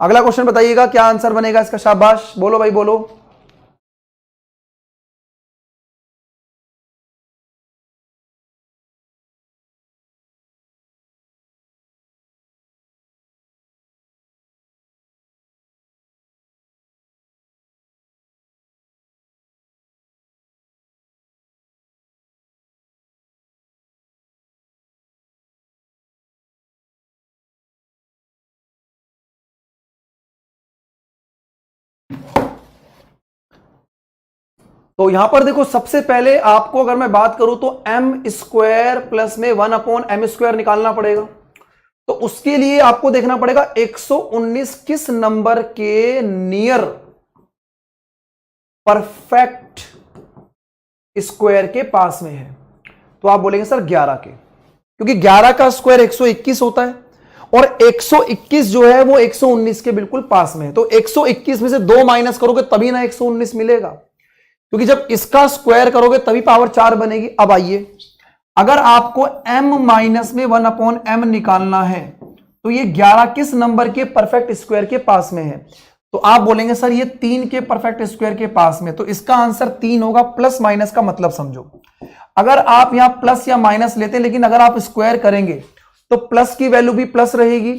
अगला क्वेश्चन बताइएगा क्या आंसर बनेगा इसका, शाबाश बोलो भाई बोलो। तो यहां पर देखो, सबसे पहले आपको अगर मैं बात करूं तो m² प्लस में 1/m² निकालना पड़ेगा। तो उसके लिए आपको देखना पड़ेगा 119 किस नंबर के नियर परफेक्ट स्क्वायर के पास में है। तो आप बोलेंगे सर 11 के, क्योंकि 11 का स्क्वायर 121 होता है और 121 जो है वो 119 के बिल्कुल पास में है। तो 121 में से 2 माइनस करोगे तभी ना 119 मिलेगा, क्योंकि जब इसका स्क्वायर करोगे तभी पावर 4 बनेगी। अब आइए, अगर आपको m माइनस में 1/m निकालना है तो ये 11 किस नंबर के परफेक्ट स्क्वायर के पास में है? तो आप बोलेंगे सर ये 3 के परफेक्ट स्क्वायर के पास में, तो इसका आंसर 3 होगा। प्लस माइनस का मतलब समझो, अगर आप यहां प्लस या माइनस लेते हैं, लेकिन अगर आप स्क्वायर करेंगे तो प्लस की वैल्यू भी प्लस रहेगी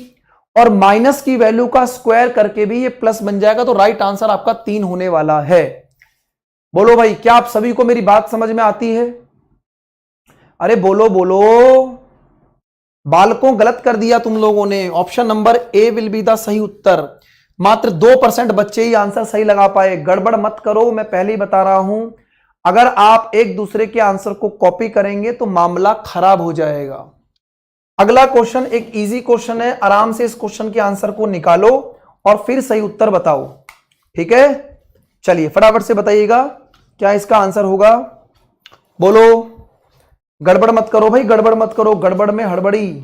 और माइनस की वैल्यू का स्क्वायर करके भी ये प्लस बन जाएगा। तो राइट आंसर आपका 3 होने वाला है। बोलो भाई, क्या आप सभी को मेरी बात समझ में आती है? अरे बोलो बोलो, बालकों गलत कर दिया तुम लोगों ने। Option number A will be the सही उत्तर। मात्र 2% बच्चे ही आंसर सही लगा पाए। गड़बड़ मत करो, मैं पहले ही बता रहा हूं, अगर आप एक दूसरे के आंसर को कॉपी करेंगे तो मामला खराब हो जाएगा। अगला क्वेश्चन एक इजी क्वेश्चन है, आराम से इस क्वेश्चन के आंसर को निकालो और फिर सही उत्तर बताओ, ठीक है? चलिए फटाफट से बताइएगा क्या इसका आंसर होगा। बोलो, गड़बड़ मत करो भाई, गड़बड़ मत करो, गड़बड़ में हड़बड़ी।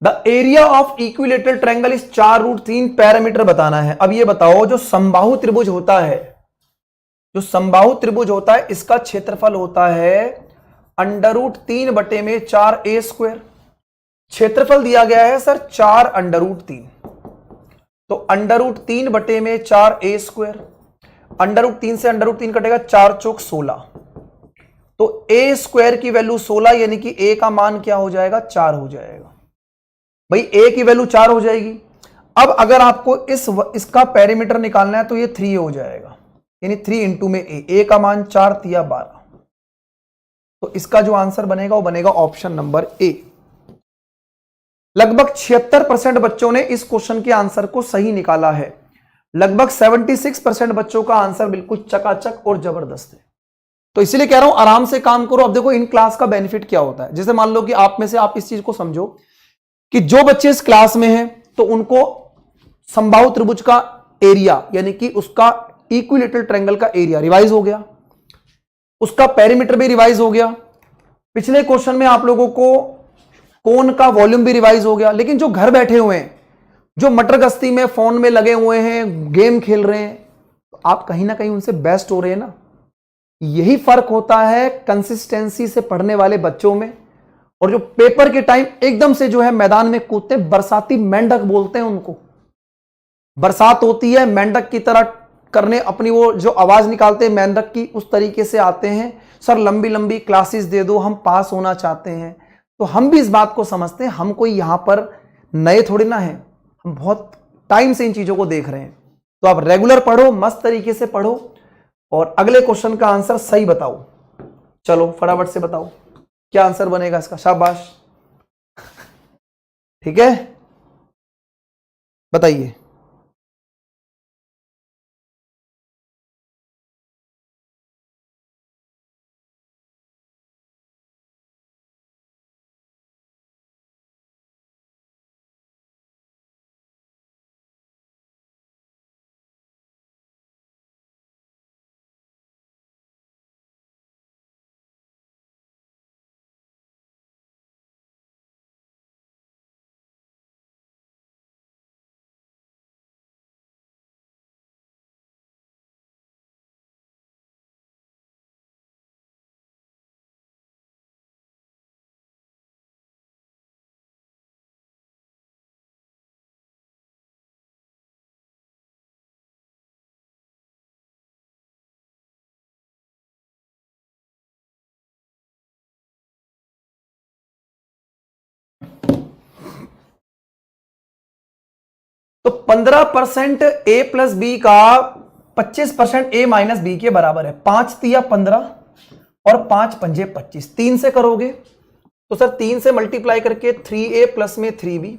The area of equilateral triangle इस 4√3 पैरामीटर बताना है। अब ये बताओ, जो समबाहु त्रिभुज होता है, जो समबाहु त्रिभुज होता है, इसका क्षेत्रफल होता है √3/4a²। क्षेत्रफल दिया गया है सर 4√3, तो √3/4a²। √3 से √3 कटेगा, 4 चौक 16, तो a² की वैल्यू 16, यानी कि a का मान क्या हो जाएगा? 4 हो जाएगा। भाई a की वैल्यू 4 हो जाएगी। अब अगर आपको इसका पेरीमीटर निकालना है तो ये 3 हो जाएगा, यानी 3 इंटू में a का मान 4 तिया 12। तो इसका जो आंसर बनेगा वो बनेगा ऑप्शन नंबर ए। लगभग 76% बच्चों ने इस क्वेश्चन के आंसर को सही निकाला है। लगभग 76% बच्चों का आंसर बिल्कुल चकाचक और जबरदस्त है। तो इसीलिए कह रहा हूं आराम से काम करो। अब देखो इन क्लास का बेनिफिट क्या होता है। जैसे मान लो कि आप में से आप इस चीज को समझो कि जो बच्चे इस क्लास में हैं तो उनको समबाहु त्रिभुज का एरिया, यानी कि उसका इक्विलेटरल ट्रायंगल का एरिया रिवाइज हो गया, उसका पेरीमीटर भी रिवाइज हो गया। पिछले क्वेश्चन में आप लोगों को कोन का वॉल्यूम भी रिवाइज हो गया। लेकिन जो घर बैठे हुए हैं, जो मटर गश्ती में फोन में लगे हुए हैं, गेम खेल रहे हैं, तो आप कहीं ना कहीं उनसे बेस्ट हो रहे हैं ना। यही फर्क होता है कंसिस्टेंसी से पढ़ने वाले बच्चों में और जो पेपर के टाइम एकदम से जो है मैदान में कूदते हैं। बरसाती मेंढक बोलते हैं उनको। बरसात होती है, मेंढक की तरह करने, अपनी वो जो आवाज निकालते हैं मेंढक की, उस तरीके से आते हैं। सर लंबी लंबी क्लासेस दे दो, हम पास होना चाहते हैं। तो हम भी इस बात को समझते हैं, हम कोई यहां पर नए थोड़ी ना हैं, हम बहुत टाइम से इन चीजों को देख रहे हैं। तो आप रेगुलर पढ़ो, मस्त तरीके से पढ़ो और अगले क्वेश्चन का आंसर सही बताओ। चलो फटाफट से बताओ क्या आंसर बनेगा इसका। शाबाश, ठीक है, बताइए। तो 15% a प्लस बी का 25% a माइनस बी के बराबर है। 5 तिया 15 और 5 पंजे 25। 3 से करोगे तो सर 3 से मल्टीप्लाई करके 3a प्लस में 3b,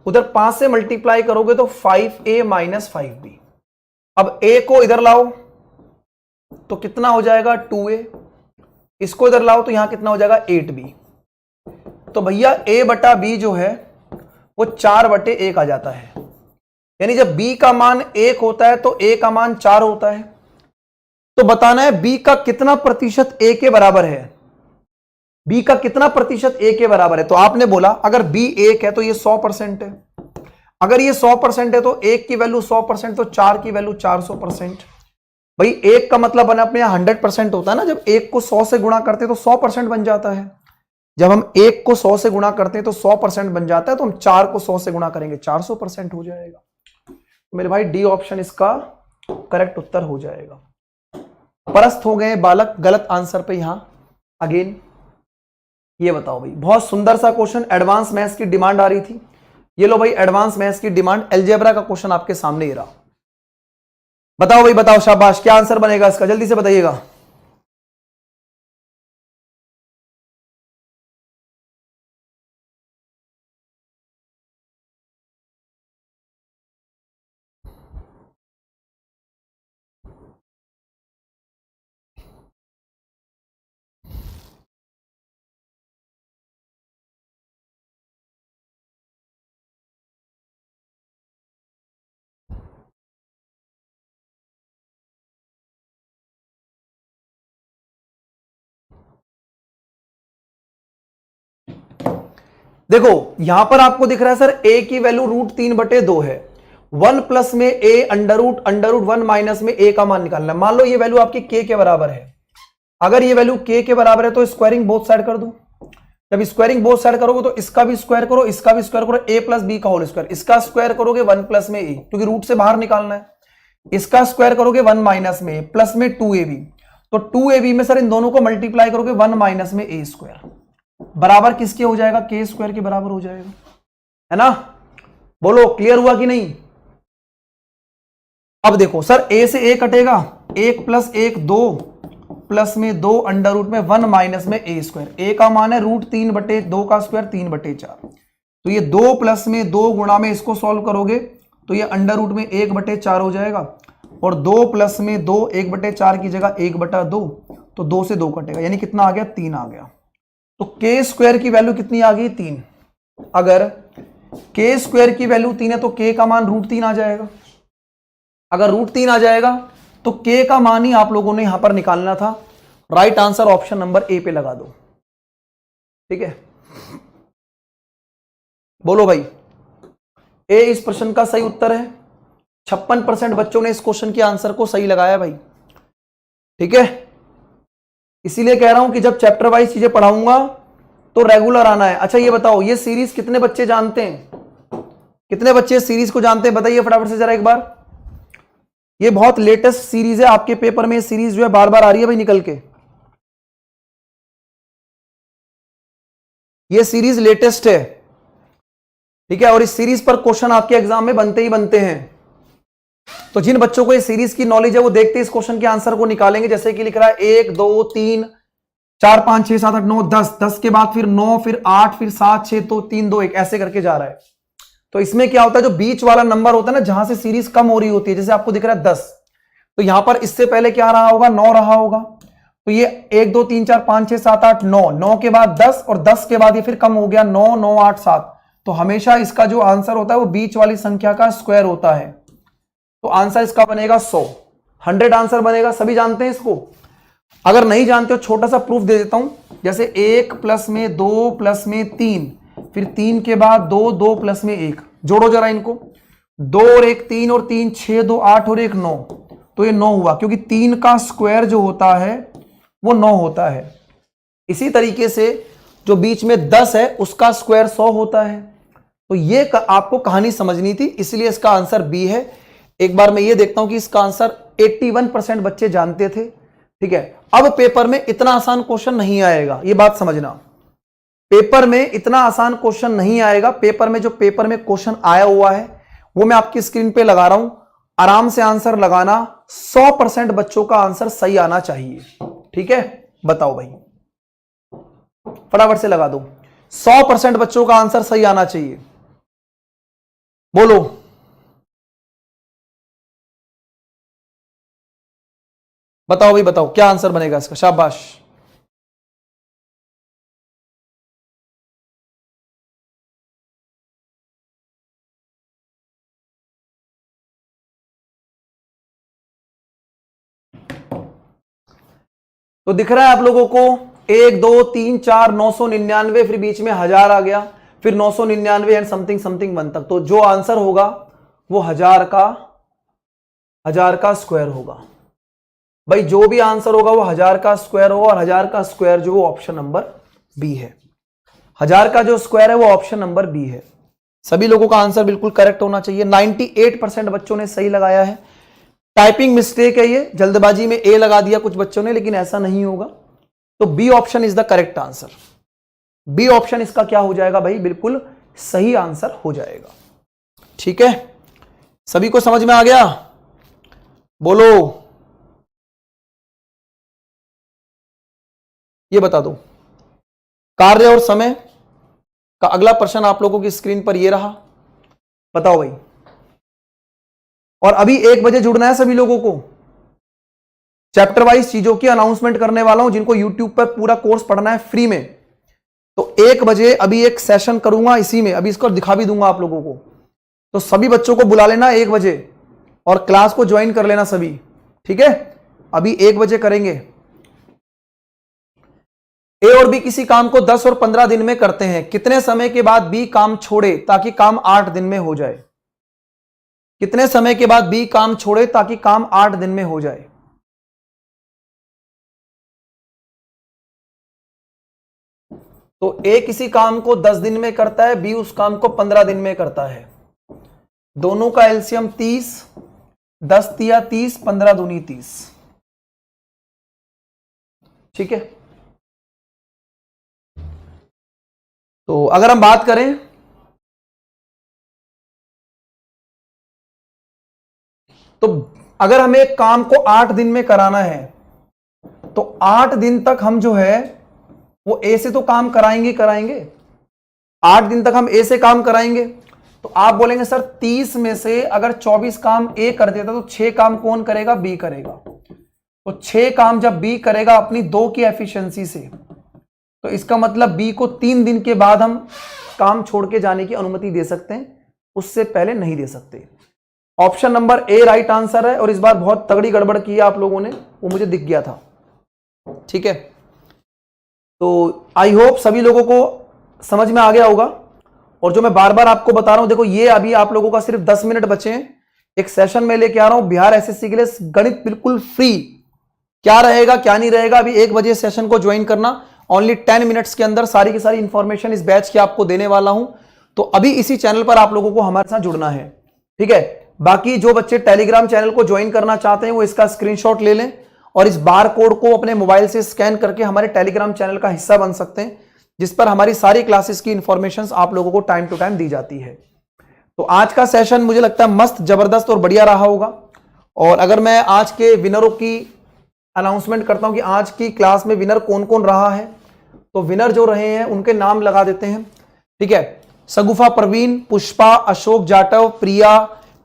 उधर 5 से मल्टीप्लाई करोगे तो 5a माइनस 5b। अब a को इधर लाओ तो कितना हो जाएगा 2a, इसको इधर लाओ तो यहां कितना हो जाएगा 8b। तो भैया a बटा b जो है वो 4/1 आ जाता है, यानी जब b का मान 1 होता है तो a का मान 4 होता है। तो बताना है b का कितना प्रतिशत a के बराबर है, b का कितना प्रतिशत a के बराबर है। तो आपने बोला अगर b 1 है तो ये 100% है, अगर ये 100% है तो 1 की वैल्यू 100%, तो 4 की वैल्यू 400%। भाई 1 का मतलब बना अपने यहां 100% होता है ना, जब 1 को 100 से गुणा करते हैं तो 100% बन जाता है। जब हम 1 को 100 से गुणा करते हैं तो 100% बन जाता है, तो हम 4 को 100 से गुणा करेंगे 400% हो जाएगा। तो मेरे भाई डी ऑप्शन इसका करेक्ट उत्तर हो जाएगा। परस्त हो गए बालक गलत आंसर पे यहां अगेन। ये बताओ भाई, बहुत सुंदर सा क्वेश्चन, एडवांस मैथ्स की डिमांड आ रही थी। ये लो भाई एडवांस मैथ्स की डिमांड, अलजेब्रा का क्वेश्चन आपके सामने ही रहा। बताओ भाई बताओ, शाबाश, क्या आंसर बनेगा इसका, जल्दी से बताइएगा। देखो यहां पर आपको दिख रहा है सर a की वैल्यू √3/2 है, 1 प्लस में a अंडर रूट 1 माइनस में a का मान निकालना है। मान लो ये वैल्यू आपकी k के बराबर है, अगर ये वैल्यू k के बराबर है तो स्क्वायरिंग बोथ साइड कर दो। जब स्क्वायरिंग बोथ साइड करोगे तो इसका भी स्क्वायर करो, इसका भी स्क्वायर करो, a प्लस बी का होल स्क्वायर, इसका स्क्वायर करोगे 1 प्लस में a, क्योंकि रूट से बाहर निकालना है, इसका स्क्वायर करोगे 1 माइनस में a प्लस में 2ab, तो 2ab में सर इन दोनों को मल्टीप्लाई करोगे 1 माइनस में a स्क्वायर, बराबर किसके हो जाएगा, के स्क्वायर के बराबर हो जाएगा, है ना। बोलो क्लियर हुआ कि नहीं। अब देखो सर a से a कटेगा, 1 प्लस 1 2 प्लस में 2 अंडर रूट में 1 माइनस में a स्क्वायर, a का मान है √3/2 का स्क्वायर 3/4, तो ये 2 प्लस में 2 गुणा में इसको सॉल्व करोगे तो ये अंडर रूट में 1/4 हो जाएगा, और 2 प्लस में 2 1/4 की जगह 1/2, तो 2 से 2 कटेगा, यानी कितना आ गया 3 आ गया। तो के स्क्वायर की वैल्यू कितनी आ गई 3। अगर के स्क्वायर की वैल्यू 3 है तो के का मान √3 आ जाएगा। अगर √3 आ जाएगा तो के का मान ही आप लोगों ने यहां पर निकालना था। Right answer option number A पे लगा दो, ठीक है। बोलो भाई, ए इस प्रश्न का सही उत्तर है। 56% बच्चों ने इस क्वेश्चन के आंसर को सही लगाया भाई, ठीक है। इसीलिए कह रहा हूं कि जब चैप्टर वाइज चीजें पढ़ाऊंगा तो रेगुलर आना है। अच्छा ये बताओ, ये सीरीज कितने बच्चे जानते हैं, कितने बच्चे सीरीज को जानते हैं, बताइए फटाफट से जरा एक बार। ये बहुत लेटेस्ट सीरीज है, आपके पेपर में सीरीज जो है बार बार आ रही है भाई निकल के, ये सीरीज लेटेस्ट है, ठीक है। और इस सीरीज पर क्वेश्चन आपके एग्जाम में बनते ही बनते हैं। तो जिन बच्चों को ये सीरीज की नॉलेज है वो देखते इस क्वेश्चन के आंसर को निकालेंगे। जैसे कि लिख रहा है 1 2 3 4 5 6 7 8 9 10, 10 के बाद फिर 9 फिर 8 फिर 7 6 तो 3 2 1 ऐसे करके जा रहा है। तो इसमें क्या होता है, जो बीच वाला नंबर होता है ना, जहां से सीरीज कम हो रही होती है, जैसे आपको दिख रहा है 10, तो यहां पर इससे पहले क्या रहा होगा 9 रहा होगा, तो ये 1 2 3 4 5 6 7 8 9, 9 के बाद 10 और 10 के बाद ये फिर कम हो गया 9 9 8 7। तो हमेशा इसका जो आंसर होता है वो बीच वाली संख्या का स्क्वायर होता है। तो आंसर इसका बनेगा 100 आंसर बनेगा। सभी जानते हैं इसको। अगर नहीं जानते हो छोटा सा प्रूफ दे देता हूं, जैसे 1 प्लस में 2 प्लस में 3, फिर 3 के बाद 2 2 प्लस में 1, जोड़ो जरा इनको, 2 और 1 3 और 3 6 2 8 और 1 9, तो ये 9 हुआ, क्योंकि 3 का स्क्वायर जो होता है वो 9 होता है। इसी तरीके से जो बीच में 10 है उसका स्क्वायर 100 होता है। तो ये आपको कहानी समझनी थी, इसलिए इसका आंसर बी है। एक बार मैं ये देखता हूं कि इसका आंसर 81% बच्चे जानते थे, ठीक है। अब पेपर में इतना आसान क्वेश्चन नहीं आएगा, ये बात समझना। पेपर में इतना आसान क्वेश्चन नहीं आएगा। पेपर में जो पेपर में क्वेश्चन आया हुआ है वो मैं आपकी स्क्रीन पे लगा रहा हूं, आराम से आंसर लगाना। 100% बच्चों का आंसर सही आना चाहिए, ठीक है। बताओ भाई, फटाफट से लगा दो। 100% बच्चों का आंसर सही आना चाहिए। बोलो। बताओ भाई, बताओ क्या आंसर बनेगा इसका। शाबाश। तो दिख रहा है आप लोगों को, 1 2 3 4 999, फिर बीच में 1000 आ गया, फिर 999 एंड समथिंग समथिंग 1 तक। तो जो आंसर होगा वो 1000 का स्क्वायर होगा भाई। जो भी आंसर होगा वो 1000 का स्क्वायर होगा, और 1000 का स्क्वायर जो वो ऑप्शन नंबर बी है। 1000 का जो स्क्वायर है वो ऑप्शन नंबर बी है। सभी लोगों का आंसर बिल्कुल करेक्ट होना चाहिए। 98% बच्चों ने सही लगाया है। टाइपिंग मिस्टेक है ये, जल्दबाजी में ए लगा दिया कुछ बच्चों ने, लेकिन ऐसा नहीं होगा। तो B option is the correct answer. B option इसका क्या हो जाएगा भाई, बिल्कुल सही आंसर हो जाएगा। ठीक है, सभी को समझ में आ गया? बोलो। ये बता दो, कार्य और समय का अगला प्रश्न आप लोगों की स्क्रीन पर ये रहा। बताओ भाई। और अभी 1 बजे जुड़ना है सभी लोगों को। चैप्टर वाइज चीजों की अनाउंसमेंट करने वाला हूं, जिनको यूट्यूब पर पूरा कोर्स पढ़ना है फ्री में। तो 1 बजे अभी एक सेशन करूंगा, इसी में अभी इसको दिखा भी दूंगा आप लोगों को। तो सभी बच्चों को बुला लेना 1 बजे और क्लास को ज्वाइन कर लेना सभी। ठीक है, अभी 1 बजे करेंगे। ए और बी किसी काम को 10 और 15 दिन में करते हैं। कितने समय के बाद बी काम छोड़े ताकि काम 8 दिन में हो जाए? कितने समय के बाद बी काम छोड़े ताकि काम 8 दिन में हो जाए? तो ए किसी काम को 10 दिन में करता है, बी उस काम को 15 दिन में करता है। दोनों का एलसीएम 30, 10 तिया 30, 15 दूनी 30। ठीक है, तो अगर हम बात करें तो अगर हमें एक काम को 8 दिन में कराना है, तो 8 दिन तक हम जो है वो ए से तो काम कराएंगे कराएंगे। 8 दिन तक हम ए से काम कराएंगे। तो आप बोलेंगे सर 30 में से अगर 24 काम ए कर देता तो 6 काम कौन करेगा? बी करेगा। तो 6 काम जब बी करेगा अपनी 2 की एफिशिएंसी से, तो इसका मतलब बी को 3 दिन के बाद हम काम छोड़ के जाने की अनुमति दे सकते हैं, उससे पहले नहीं दे सकते। Option number A right answer है। और इस बार बहुत तगड़ी गड़बड़ की है आप लोगों ने, वो मुझे दिख गया था। ठीक है, तो आई होप सभी लोगों को समझ में आ गया होगा। और जो मैं बार बार आपको बता रहा हूं, देखो ये अभी आप लोगों का सिर्फ 10 मिनट बचे हैं। एक सेशन में लेके आ रहा हूं बिहार एसएससी के लिए, गणित बिल्कुल फ्री। क्या रहेगा क्या नहीं रहेगा, अभी 1 बजे सेशन को ज्वाइन करना। ओनली 10 मिनट्स के अंदर सारी की सारी इंफॉर्मेशन इस बैच की आपको देने वाला हूं। तो अभी इसी चैनल पर आप लोगों को हमारे साथ जुड़ना है। ठीक है, बाकी जो बच्चे टेलीग्राम चैनल को ज्वाइन करना चाहते हैं वो इसका स्क्रीनशॉट ले लें और इस बार कोड को अपने मोबाइल से स्कैन करके हमारे टेलीग्राम चैनल का हिस्सा बन सकते हैं, जिस पर हमारी सारी क्लासेस की इंफॉर्मेशन आप लोगों को टाइम टू टाइम दी जाती है। तो आज का सेशन मुझे लगता है मस्त, जबरदस्त और बढ़िया रहा होगा। और अगर मैं आज के विनरों की अनाउंसमेंट करता हूं कि आज की क्लास में विनर कौन कौन रहा है, तो विनर जो रहे हैं उनके नाम लगा देते हैं। ठीक है, सगुफा प्रवीण, पुष्पा, अशोक जाटव, प्रिया,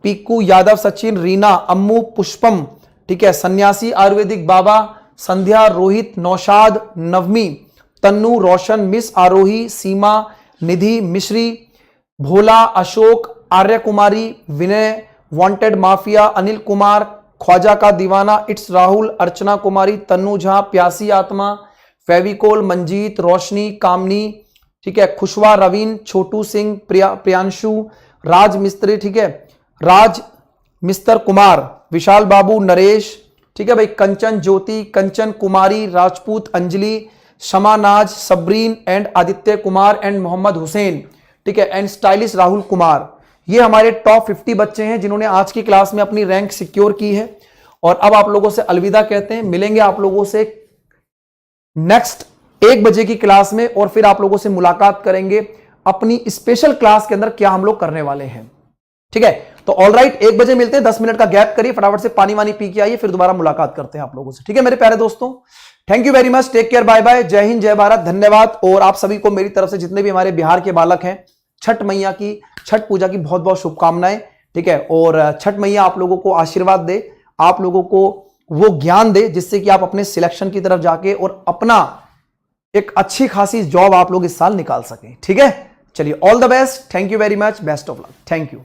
पीकू, यादव सचिन, रीना, अम्मू, पुष्पम, ठीक है, सन्यासी आयुर्वेदिक बाबा, संध्या, रोहित, नौशाद, नवमी, तन्नू, रोशन, मिस आरोही, सीमा, निधि, मिश्री, भोला, अशोक, आर्य कुमारी, विनय, वांटेड माफिया, अनिल कुमार, ख्वाजा का दीवाना, इट्स राहुल, अर्चना कुमारी, तन्नू झा, प्यासी आत्मा, फेविकोल, मंजीत, रोशनी, कामनी, ठीक है, खुशवा, रवीन, छोटू सिंह, प्रियांशु, राज मिस्त्री, ठीक है, राज मिस्तर कुमार, विशाल बाबू, नरेश, ठीक है भाई, कंचन ज्योति, कंचन कुमारी, राजपूत अंजलि, शमा नाज, सबरीन एंड आदित्य कुमार एंड मोहम्मद हुसैन, ठीक है, एंड स्टाइलिश राहुल कुमार। ये हमारे टॉप 50 बच्चे हैं जिन्होंने आज की क्लास में अपनी रैंक सिक्योर की है। और अब आप लोगों से अलविदा कहते हैं, मिलेंगे आप लोगों से नेक्स्ट 1 बजे की क्लास में और फिर आप लोगों से मुलाकात करेंगे अपनी स्पेशल क्लास के अंदर क्या हम लोग करने वाले हैं। ठीक है, तो ऑल राइट, 1 बजे मिलते हैं। 10 मिनट का गैप करिए, फटाफट से पानी वानी पी के आइए, फिर दोबारा मुलाकात करते हैं आप लोगों से। ठीक है मेरे प्यारे दोस्तों, thank you very much, take care, bye bye, जय हिंद, जय भारत, धन्यवाद। और आप सभी को मेरी तरफ से जितने भी हमारे बिहार के बालक हैं छठ मैया की, छठ पूजा की बहुत बहुत शुभकामनाएं। ठीक है, और छठ मैया आप लोगों को आशीर्वाद दे, आप लोगों को वो ज्ञान दे जिससे कि आप अपने सिलेक्शन की तरफ जाके और अपना एक अच्छी खासी जॉब आप लोग इस साल निकाल सकें। ठीक है, चलिए all the best, thank you very much, best of luck, thank you.